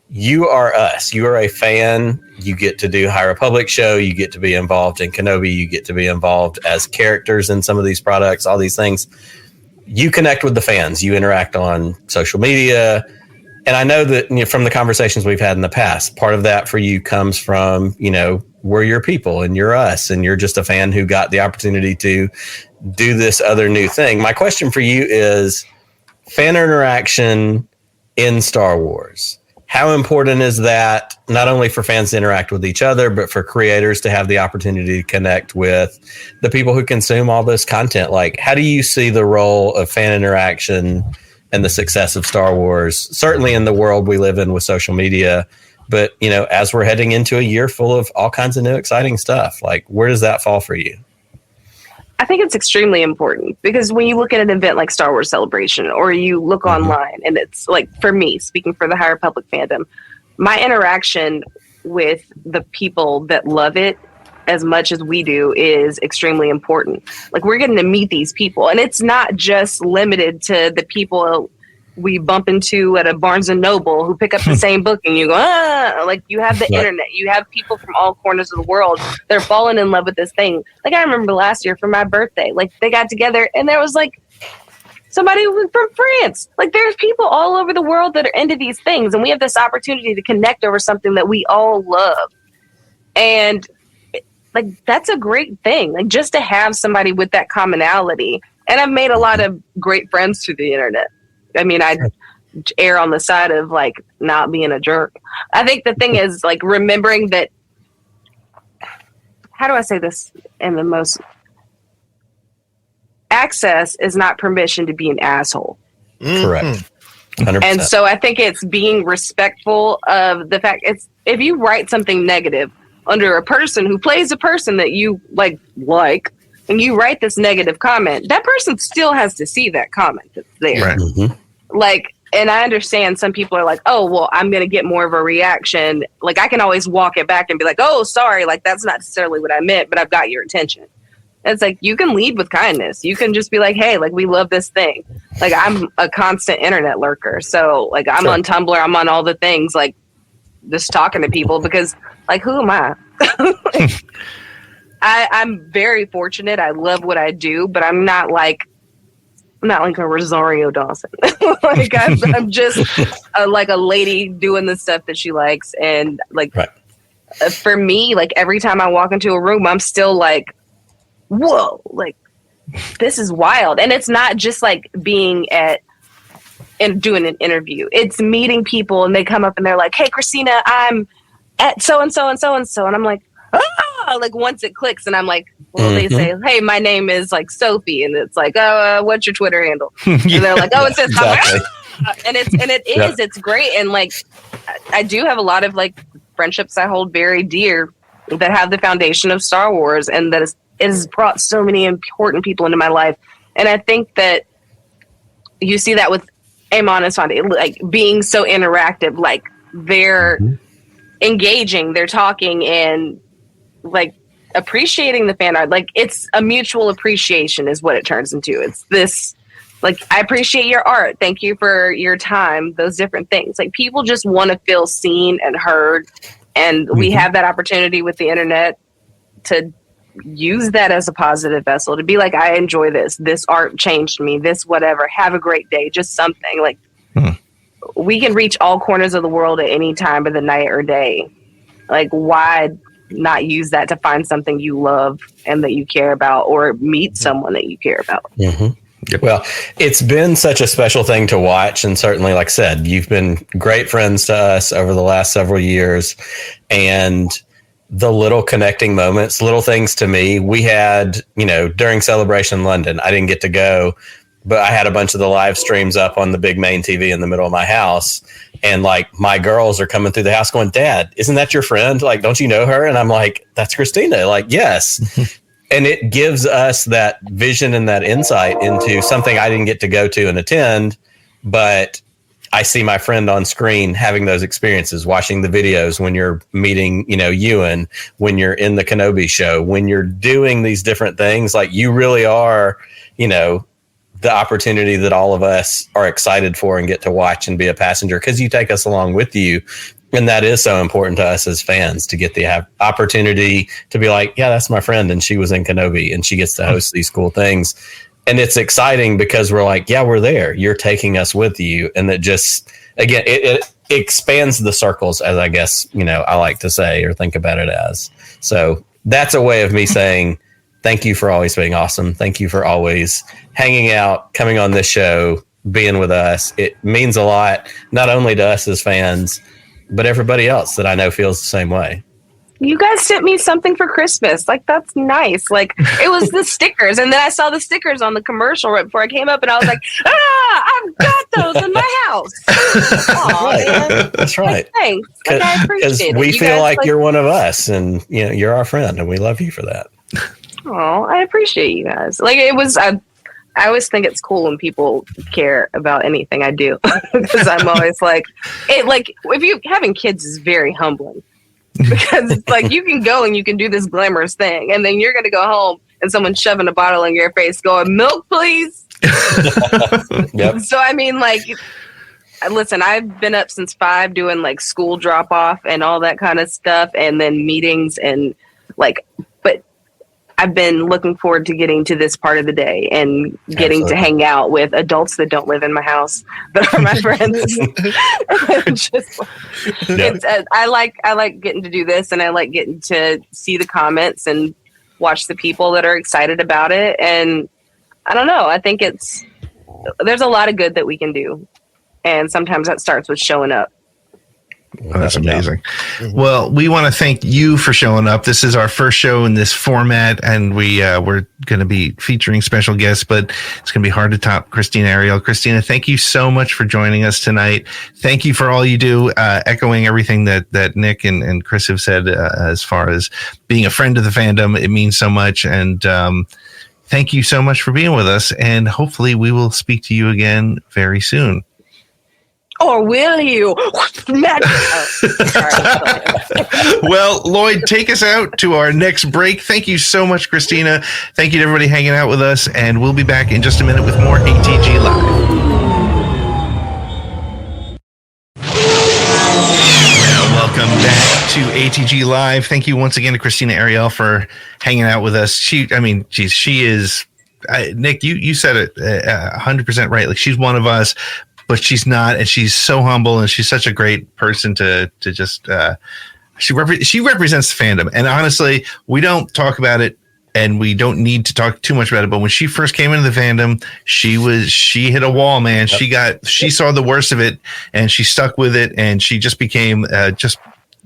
S2: You are us. You are a fan. You get to do High Republic show. You get to be involved in Kenobi. You get to be involved as characters in some of these products, all these things. You connect with the fans. You interact on social media. And I know that from the conversations we've had in the past, part of that for you comes from, we're your people and you're us, and you're just a fan who got the opportunity to do this other new thing. My question for you is fan interaction in Star Wars. How important is that, not only for fans to interact with each other, but for creators to have the opportunity to connect with the people who consume all this content? Like, how do you see the role of fan interaction and the success of Star Wars, certainly in the world we live in with social media, but, as we're heading into a year full of all kinds of new exciting stuff, like, where does that fall for you?
S4: I think it's extremely important because when you look at an event like Star Wars Celebration, or you look online, and it's like, for me, speaking for the High Republic fandom, my interaction with the people that love it as much as we do is extremely important. Like, we're getting to meet these people, and it's not just limited to the people we bump into at a Barnes and Noble who pick up the same book and you go, like, you have the internet, you have people from all corners of the world. They're falling in love with this thing. Like, I remember last year for my birthday, like, they got together and there was like somebody who was from France. Like, there's people all over the world that are into these things, and we have this opportunity to connect over something that we all love. And like, that's a great thing. Like, just to have somebody with that commonality. And I've made a lot of great friends through the internet. I mean, I err on the side of like not being a jerk. I think the thing is like remembering that. How do I say this in the most? Access is not permission to be an asshole.
S2: Correct. 100%.
S4: And so I think it's being respectful of the fact if you write something negative under a person who plays a person that you like, and you write this negative comment, that person still has to see that comment that's there.
S1: Right. Mm-hmm.
S4: Like, and I understand some people are like, oh, well, I'm going to get more of a reaction. Like, I can always walk it back and be like, oh, sorry. Like, that's not necessarily what I meant, but I've got your attention. And it's like, you can lead with kindness. You can just be like, hey, like, we love this thing. Like, I'm a constant internet lurker. So like, I'm on Tumblr. I'm on all the things, like just talking to people because like, who am I? I'm very fortunate. I love what I do, but I'm not like a Rosario Dawson. Like, I'm just like a lady doing the stuff that she likes. And like, for me, like every time I walk into a room, I'm still like, whoa, like this is wild. And it's not just like being at and doing an interview. It's meeting people and they come up and they're like, "Hey, Krystina, I'm at so and so and so and so," and I'm like, "Ah!" Like once it clicks, and I'm like, well, they say, "Hey, my name is like Sophie," and it's like, "Oh, what's your Twitter handle?" And they're like, "Oh, it's this."
S2: Exactly.
S4: And it's great. And like, I do have a lot of like friendships I hold very dear that have the foundation of Star Wars, and that it has brought so many important people into my life. And I think that you see that with Amon and Sandy, like being so interactive, like they're engaging, they're talking, and like appreciating the fan art. Like it's a mutual appreciation is what it turns into. It's this, like, I appreciate your art. Thank you for your time. Those different things. Like people just want to feel seen and heard. And we have that opportunity with the internet to use that as a positive vessel, to be like, I enjoy this. This art changed me. This whatever. Have a great day. Just something like we can reach all corners of the world at any time of the night or day. Like why not use that to find something you love and that you care about, or meet someone that you care about?
S2: Well, it's been such a special thing to watch. And certainly, like I said, you've been great friends to us over the last several years. And the little connecting moments, little things to me, we had, during Celebration London, I didn't get to go, but I had a bunch of the live streams up on the big main TV in the middle of my house. And like my girls are coming through the house going, "Dad, isn't that your friend? Like, don't you know her?" And I'm like, "That's Krystina." Like, yes. And it gives us that vision and that insight into something I didn't get to go to and attend, but I see my friend on screen having those experiences, watching the videos when you're meeting, Ewan, when you're in the Kenobi show, when you're doing these different things. Like you really are, the opportunity that all of us are excited for and get to watch and be a passenger, because you take us along with you. And that is so important to us as fans, to get the opportunity to be like, yeah, that's my friend, and she was in Kenobi and she gets to host these cool things. And it's exciting because we're like, yeah, we're there. You're taking us with you. And that just, again, it expands the circles, as I guess, I like to say or think about it as. So that's a way of me saying thank you for always being awesome. Thank you for always hanging out, coming on this show, being with us. It means a lot, not only to us as fans, but everybody else that I know feels the same way.
S4: You guys sent me something for Christmas. Like, that's nice. Like, it was the stickers. And then I saw the stickers on the commercial right before I came up, and I was like, I've got those in my house. Aw, man.
S2: That's right.
S4: Like, thanks. Like, I appreciate it.
S2: We feel like you're one of us, and you're our friend, and we love you for that.
S4: Oh, I appreciate you guys. Like, it was, I always think it's cool when people care about anything I do, because I'm always like, if you having kids is very humbling. Because it's like you can go and you can do this glamorous thing, and then you're going to go home and someone's shoving a bottle in your face going, "Milk, please." Yep. So, I mean, like, listen, I've been up since 5 doing like school drop off and all that kind of stuff, and then meetings and like, but I've been looking forward to getting to this part of the day and getting to hang out with adults that don't live in my house, but are my friends. I like getting to do this, and I like getting to see the comments and watch the people that are excited about it. And I don't know, I think there's a lot of good that we can do. And sometimes that starts with showing up.
S1: Oh, that's amazing. Well, we want to thank you for showing up. This is our first show in this format, and we're going to be featuring special guests, but it's going to be hard to top Krystina Arielle. Krystina, thank you so much for joining us tonight. Thank you for all you do, echoing everything that Nick and Chris have said as far as being a friend of the fandom. It means so much, and thank you so much for being with us, and hopefully we will speak to you again very soon.
S4: Or will you?
S1: Well, Lloyd, take us out to our next break. Thank you so much, Krystina. Thank you to everybody hanging out with us, and we'll be back in just a minute with more ATG Live. Welcome back to ATG Live. Thank you once again to Krystina Arielle for hanging out with us. She is, Nick, you said it 100% right. Like, she's one of us, but she's not, and she's so humble, and she's such a great person to just she represents the fandom. And honestly, we don't talk about it and we don't need to talk too much about it, but when she first came into the fandom, she hit a wall, man. Yep. She saw the worst of it, and she stuck with it, and she just became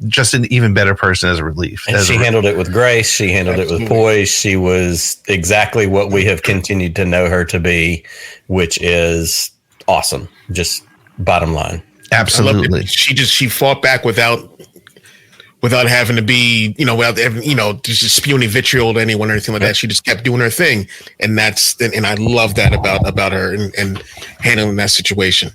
S1: just an even better person as a relief.
S2: And she handled it with grace. She handled it with poise. She was exactly what we have continued to know her to be, which is awesome. Just bottom line.
S1: Absolutely.
S3: She fought back without having to be, just spewing vitriol to anyone or anything like that. She just kept doing her thing. And I love that about her and handling that situation.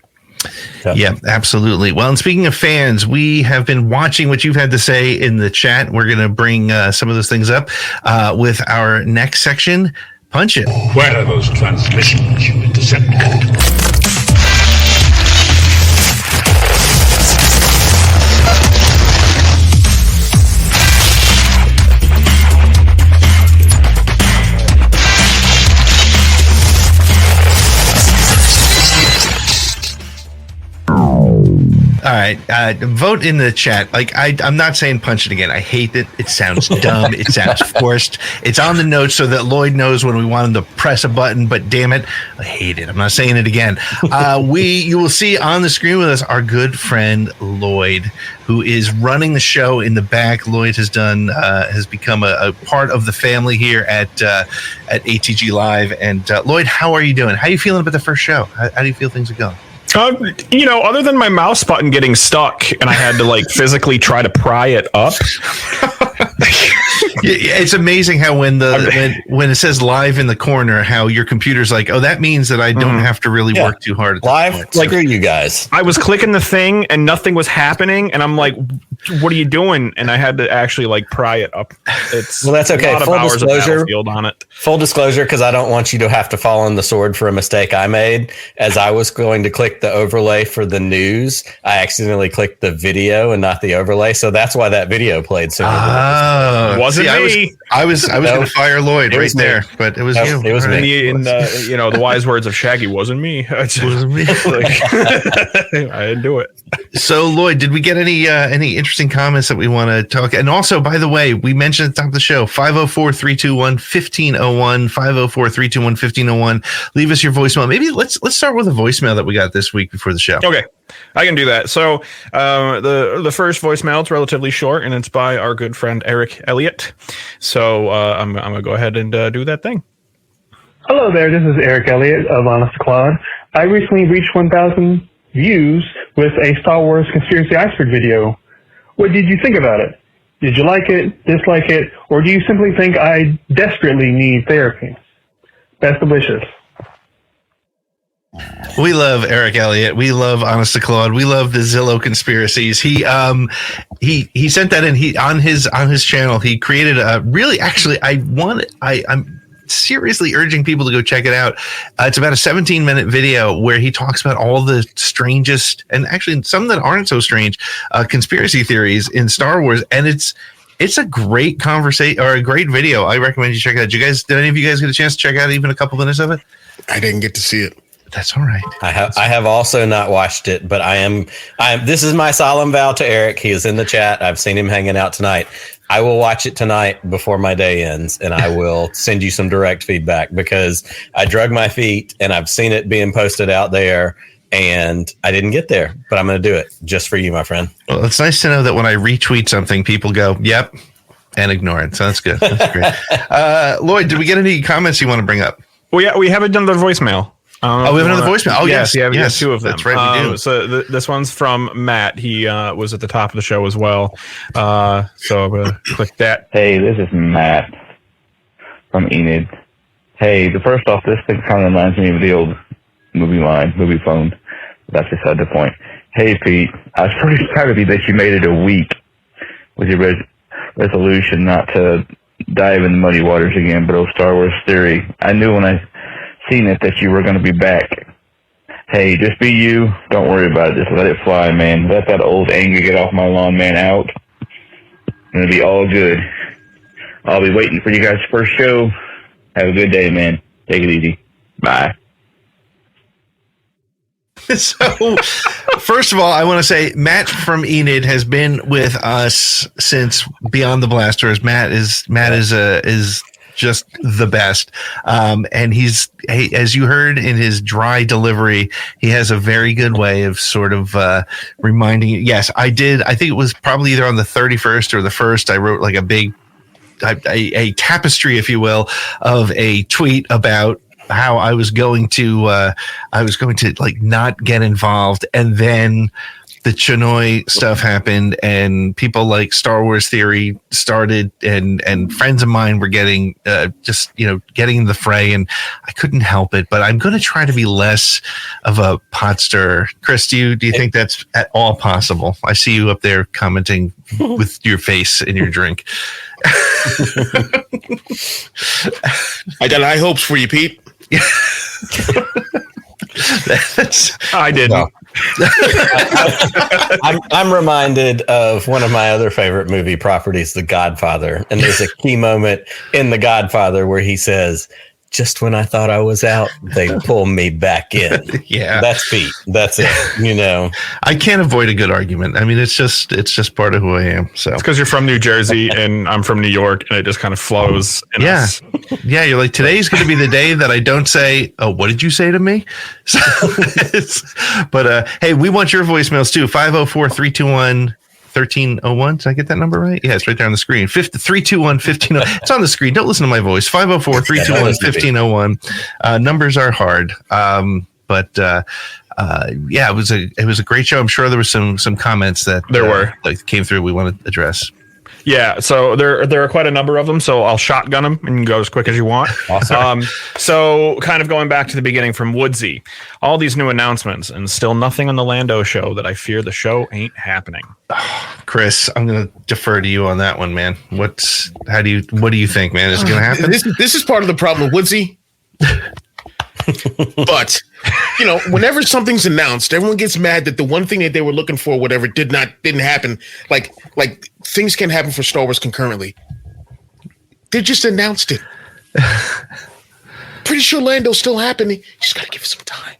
S1: Yeah, absolutely. Well, and speaking of fans, we have been watching what you've had to say in the chat. We're going to bring some of those things up with our next section, Punch It.
S5: Where are those transmissions you intercepted?
S1: All right, vote in the chat. Like I'm not saying punch it again. I hate it. It sounds dumb. It sounds forced. It's on the notes so that Lloyd knows when we want him to press a button. But damn it, I hate it. I'm not saying it again. You will see on the screen with us our good friend Lloyd, who is running the show in the back. Lloyd has become a part of the family here at ATGLive. And Lloyd, how are you doing? How are you feeling about the first show? How do you feel things are going?
S6: Other than my mouse button getting stuck and I had to physically try to pry it up.
S1: It's amazing how when it says live in the corner, how your computer's like, oh, that means that I don't have to really work too hard.
S2: Live, screw you guys.
S6: I was clicking the thing and nothing was happening, and I'm like, what are you doing? And I had to actually pry it up. Well,
S2: that's okay.
S6: A lot
S2: Full
S6: of hours
S2: disclosure,
S6: of Battlefield on it.
S2: Full disclosure, because I don't want you to have to fall on the sword for a mistake I made. As I was going to click the overlay for the news, I accidentally clicked the video and not the overlay. So that's why that video played so.
S1: Oh,
S6: wasn't me.
S1: I was going to fire Lloyd right there, but it was you.
S2: It was me.
S6: In the wise words of Shaggy, wasn't me. It wasn't me. I didn't do it.
S1: So Lloyd, did we get any interesting comments that we want to talk? And also, by the way, we mentioned at the top of the show, 504-321-1501, 504-321-1501. Leave us your voicemail. Maybe let's start with a voicemail that we got this week before the show.
S6: Okay, I can do that. So the first voicemail, it's relatively short, and it's by our good friend Eric Elliott. So I'm going to go ahead and do that thing.
S7: Hello there, this is Eric Elliott of Honest to Claude. I recently reached 1,000 views with a Star Wars Conspiracy Iceberg video. What did you think about it? Did you like it, dislike it, or do you simply think I desperately need therapy? Best of wishes.
S1: We love Eric Elliott. We love Honest to Claude. We love the Zillow conspiracies. He sent that in. On his channel, he created a really, actually, I'm seriously urging people to go check it out. It's about a 17-minute video where he talks about all the strangest, and actually some that aren't so strange, conspiracy theories in Star Wars. And it's a great conversation, or a great video. I recommend you check it out. Did any of you guys get a chance to check out even a couple minutes of it?
S3: I didn't get to see it.
S1: That's all right.
S2: I have also not watched it, but I am. This is my solemn vow to Eric. He is in the chat. I've seen him hanging out tonight. I will watch it tonight before my day ends, and I will send you some direct feedback, because I drug my feet and I've seen it being posted out there, and I didn't get there, but I'm going to do it just for you, my friend.
S1: Well, it's nice to know that when I retweet something, people go, "Yep," and ignore it. So that's good. That's great. Lloyd, did we get any comments you want to bring up?
S6: Well, yeah, we haven't done the voicemail.
S1: We have another voicemail. Oh, yes.
S6: We have two of them.
S1: That's right, we do.
S6: So this one's from Matt. He was at the top of the show as well. So I'm going to click that.
S8: Hey, this is Matt from Enid. Hey, first off, this thing kind of reminds me of the old movie phone. That's beside the point. Hey, Pete, I was pretty proud of you that you made it a week with your resolution not to dive in the muddy waters again, but Star Wars theory. I knew when I seen it that you were going to be back. Hey, just be you. Don't worry about it. Just let it fly, man. Let that old anger get off my lawn, man, out. And it'll be all good. I'll be waiting for you guys' first show. Have a good day, man. Take it easy. Bye.
S1: So, first of all, I want to say Matt from Enid has been with us since Beyond the Blasters. Matt is just the best. And as you heard in his dry delivery, he has a very good way of sort of reminding you. Yes, I did. I think it was probably either on the 31st or the 1st. I wrote like a tapestry, if you will, of a tweet about how I was going to like not get involved, and then the Chinoy stuff happened, and people like Star Wars Theory started, and friends of mine were getting getting in the fray, and I couldn't help it. But I'm going to try to be less of a pot stirrer. Chris, do you think that's at all possible? I see you up there commenting with your face in your drink.
S3: I got high hopes for you, Pete.
S6: I didn't.
S2: No. I'm reminded of one of my other favorite movie properties, The Godfather. And there's a key moment in The Godfather where he says, "Just when I thought I was out, they pull me back in."
S1: Yeah.
S2: That's Pete. That's it.
S1: I can't avoid a good argument. I mean, it's just part of who I am. So
S6: It's because you're from New Jersey and I'm from New York, and it just kind of flows in us.
S1: Yeah, you're like, today's going to be the day that I don't say, "Oh, what did you say to me?" So, but hey, we want your voicemails too. 504-321-1301. Did I get that number right? Yeah, it's right there on the screen. 321-1501. It's on the screen. Don't listen to my voice. 504-321-1501. Numbers are hard. But it was a great show. I'm sure there was some comments that came through we want to address.
S6: Yeah, so there are quite a number of them, so I'll shotgun them and go as quick as you want.
S2: Awesome.
S6: So kind of going back to the beginning from Woodsy, all these new announcements and still nothing on the Lando show that I fear the show ain't happening.
S1: Chris, I'm going to defer to you on that one, man. What do you think, man? Is it going to happen?
S3: This is part of the problem, Woodsy. But whenever something's announced, everyone gets mad that the one thing that they were looking for, whatever, didn't happen. Like things can happen for Star Wars concurrently. They just announced it. Pretty sure Lando's still happening. You just gotta give it some time.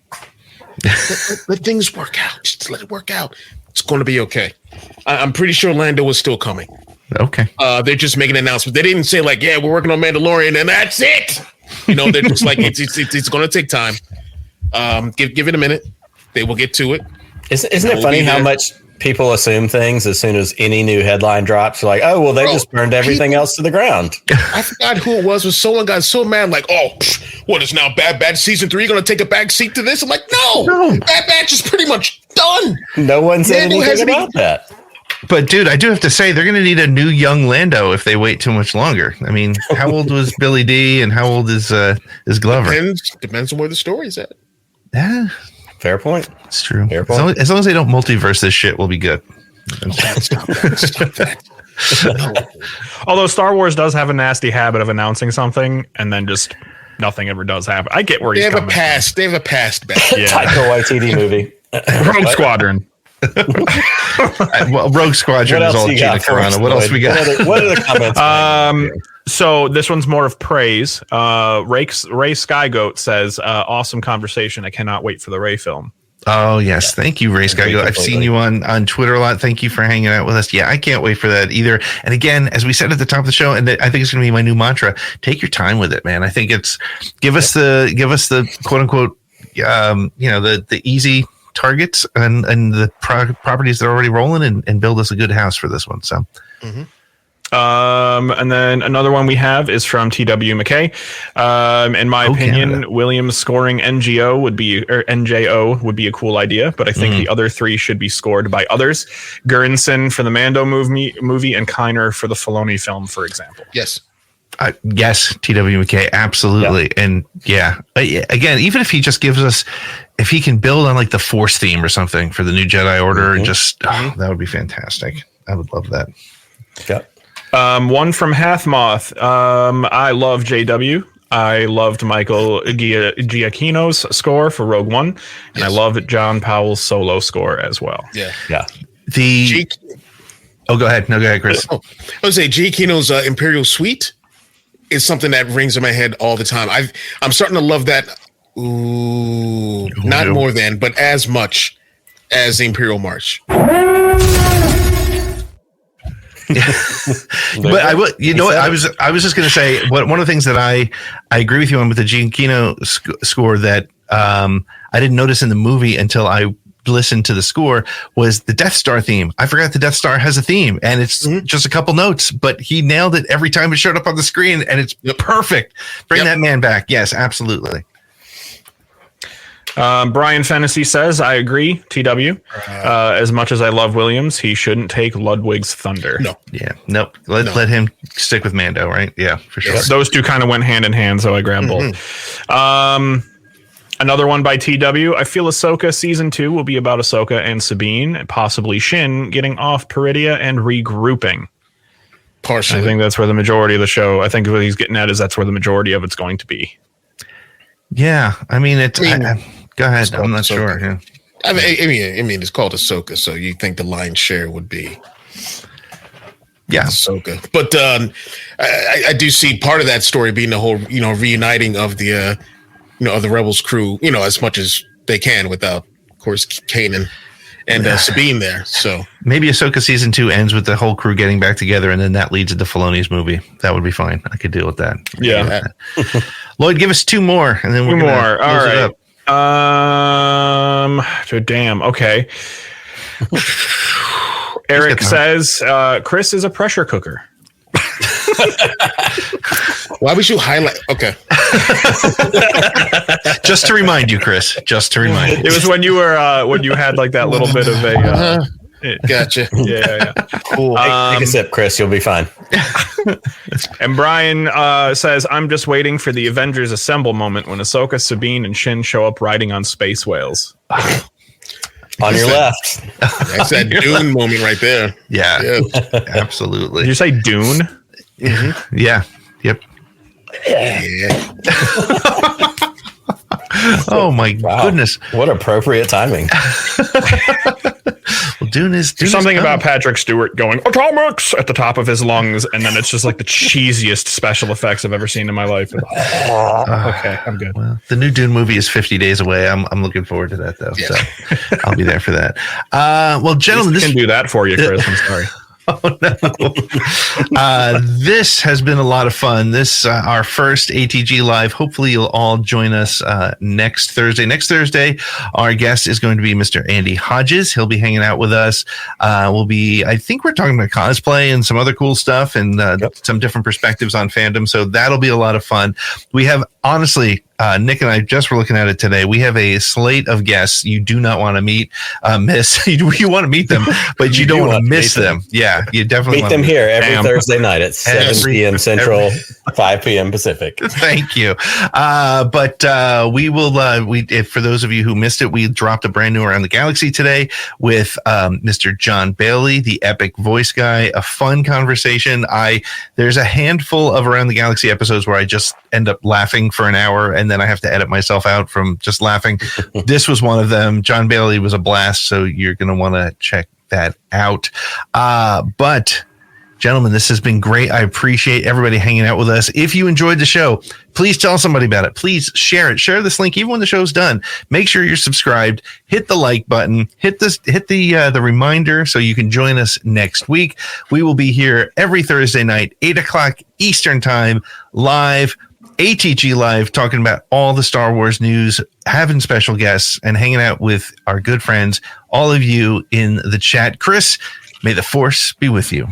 S3: Let things work out. Just let it work out. It's going to be okay. I'm pretty sure Lando is still coming.
S1: Okay.
S3: They're just making an announcement. They didn't say like, "Yeah, we're working on Mandalorian," and that's it. They're just like, it's going to take time. Give it a minute. They will get to it.
S2: Isn't it funny how much people assume things as soon as any new headline drops? You're like, oh, well, they just burned everything else to the ground.
S3: I forgot who it was. Someone got so mad, like, "Oh, what is now Bad Batch season 3 going to take a back seat to this?" I'm like, no. Bad Batch is pretty much done.
S2: No one said anything about that.
S1: But dude, I do have to say they're going to need a new young Lando if they wait too much longer. I mean, how old was Billy D and how old is Glover?
S3: Depends on where the story's at.
S1: Yeah,
S2: fair point.
S1: It's true.
S2: Fair point.
S1: As long as they don't multiverse this shit, we'll be good.
S3: Stop that. No.
S6: Although Star Wars does have a nasty habit of announcing something and then just nothing ever does happen. I get where he's coming.
S3: They have a past back.
S6: Yeah.
S2: Taika Waititi movie.
S6: Rogue Squadron.
S1: Well, Rogue Squadron is all Gina Carano. What else we got?
S2: What are the comments?
S6: So this one's more of praise. Ray Skygoat says, "Awesome conversation. I cannot wait for the Ray film." Oh yes, thank you, Ray Skygoat. I've seen you on Twitter a lot. Thank you for hanging out with us. Yeah, I can't wait for that either. And again, as we said at the top of the show, and I think it's going to be my new mantra: take your time with it, man. I think it's give us the quote unquote, the easy targets and the properties that are already rolling and build us a good house for this one. So, and then another one we have is from TW McKay. In my opinion, Canada. Williams scoring NJO would be a cool idea, but I think the other three should be scored by others. Gurinson for the Mando movie and Kiner for the Filoni film, for example.
S3: Yes.
S1: Yes, TWMK, absolutely. Yeah. And again, even if he just gives us, if he can build on like the Force theme or something for the new Jedi Order, that would be fantastic. I would love that.
S2: Yeah.
S6: One from Hathmoth. I love JW. I loved Michael Giacchino's score for Rogue One, and I loved John Powell's solo score as well.
S3: Yeah.
S1: Go ahead. No, go ahead, Chris.
S3: I would say Giacchino's Imperial Suite is something that rings in my head all the time. I'm starting to love that. Not more than, but as much as the Imperial March.
S1: But I would, I was just going to say one of the things that I agree with you on with the Giacchino score that I didn't notice in the movie until I listened to the score was the Death Star theme. I forgot the Death Star has a theme, and it's just a couple notes, but he nailed it every time it showed up on the screen, and it's perfect. Bring that man back. Yes, absolutely.
S6: Brian Fennessy says, I agree, TW. As much as I love Williams, he shouldn't take Ludwig's thunder.
S3: No.
S1: Yeah. Nope. Let him stick with Mando, right? Yeah, for sure.
S6: Those two kind of went hand in hand, so I grabbed both. Another one by TW. I feel Ahsoka Season 2 will be about Ahsoka and Sabine, and possibly Shin getting off Peridia and regrouping.
S3: Partially.
S6: I think that's where the majority of the show, I think what he's getting at is that's where the majority of it's going to be.
S1: Yeah. I mean, go ahead. I'm not sure. Yeah.
S3: I mean, it's called Ahsoka, so you think the lion's share would be Ahsoka. But I do see part of that story being the whole, reuniting of the of the Rebels crew, as much as they can without, of course, Kanan and Sabine there. So
S1: maybe Ahsoka Season 2 ends with the whole crew getting back together, and then that leads into Filoni's movie. That would be fine. I could deal with that.
S6: Yeah.
S1: Lloyd, give us two more, and then we're going to close it up.
S6: Damn. Okay. Eric says Chris is a pressure cooker.
S3: Why would you highlight? Okay.
S1: Just to remind you, Chris. Just to remind you.
S6: It was when you were when you had like that little bit of a.
S3: Gotcha.
S6: Yeah.
S2: Cool. Take a sip, Chris. You'll be fine.
S6: And Brian says, I'm just waiting for the Avengers Assemble moment when Ahsoka, Sabine, and Shin show up riding on space whales.
S2: On your left.
S3: That's that Dune moment right there.
S1: Yeah. Absolutely.
S6: Did you say Dune?
S1: Mm-hmm. Yeah. Yep.
S3: Yeah.
S1: Oh my goodness!
S2: What appropriate timing!
S1: Well, Dune is
S6: something about Patrick Stewart going atomics at the top of his lungs, and then it's just like the cheesiest special effects I've ever seen in my life. Okay, I'm good.
S1: Well, the new Dune movie is 50 days away. I'm looking forward to that though. Yeah. So I'll be there for that. Well, gentlemen,
S6: this can do that for you, Chris. I'm sorry.
S1: Oh no! This has been a lot of fun. This our first ATG Live. Hopefully, you'll all join us next Thursday. Next Thursday, our guest is going to be Mr. Andy Hodges. He'll be hanging out with us. I think we're talking about cosplay and some other cool stuff and some different perspectives on fandom. So that'll be a lot of fun. We have honestly. Nick and I just were looking at it today. We have a slate of guests you do not want to miss. You want to meet them, but you don't want to miss them. Yeah, you definitely
S2: meet them here every Thursday night at 7 p.m. Central, 5 p.m. Pacific.
S1: Thank you. But we will. For those of you who missed it, we dropped a brand new Around the Galaxy today with Mr. John Bailey, the epic voice guy. A fun conversation. There's a handful of Around the Galaxy episodes where I just end up laughing for an hour and then I have to edit myself out from just laughing. This was one of them. John Bailey was a blast, so you're going to want to check that out. But gentlemen, this has been great. I appreciate everybody hanging out with us. If you enjoyed the show, please tell somebody about it. Please share it. Share this link even when the show's done. Make sure you're subscribed. Hit the like button. Hit the reminder so you can join us next week. We will be here every Thursday night, 8:00 Eastern Time, live. ATG Live, talking about all the Star Wars news, having special guests, and hanging out with our good friends, all of you in the chat. Chris, may the Force be with you.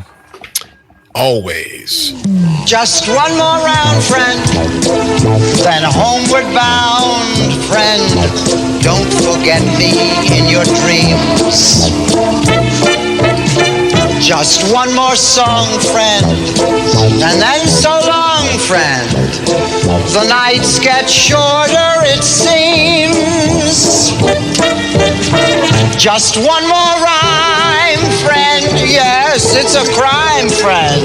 S3: Always.
S9: Just one more round, friend, then homeward bound, friend. Don't forget me in your dreams. Just one more song, friend, and then so long, friend. The nights get shorter, it seems. Just one more rhyme, friend. Yes, it's a crime, friend.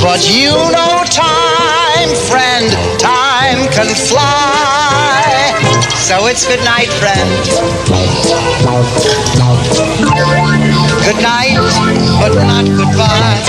S9: But you know time, friend. Time can fly. So it's good night, friend. Good night, but not goodbye.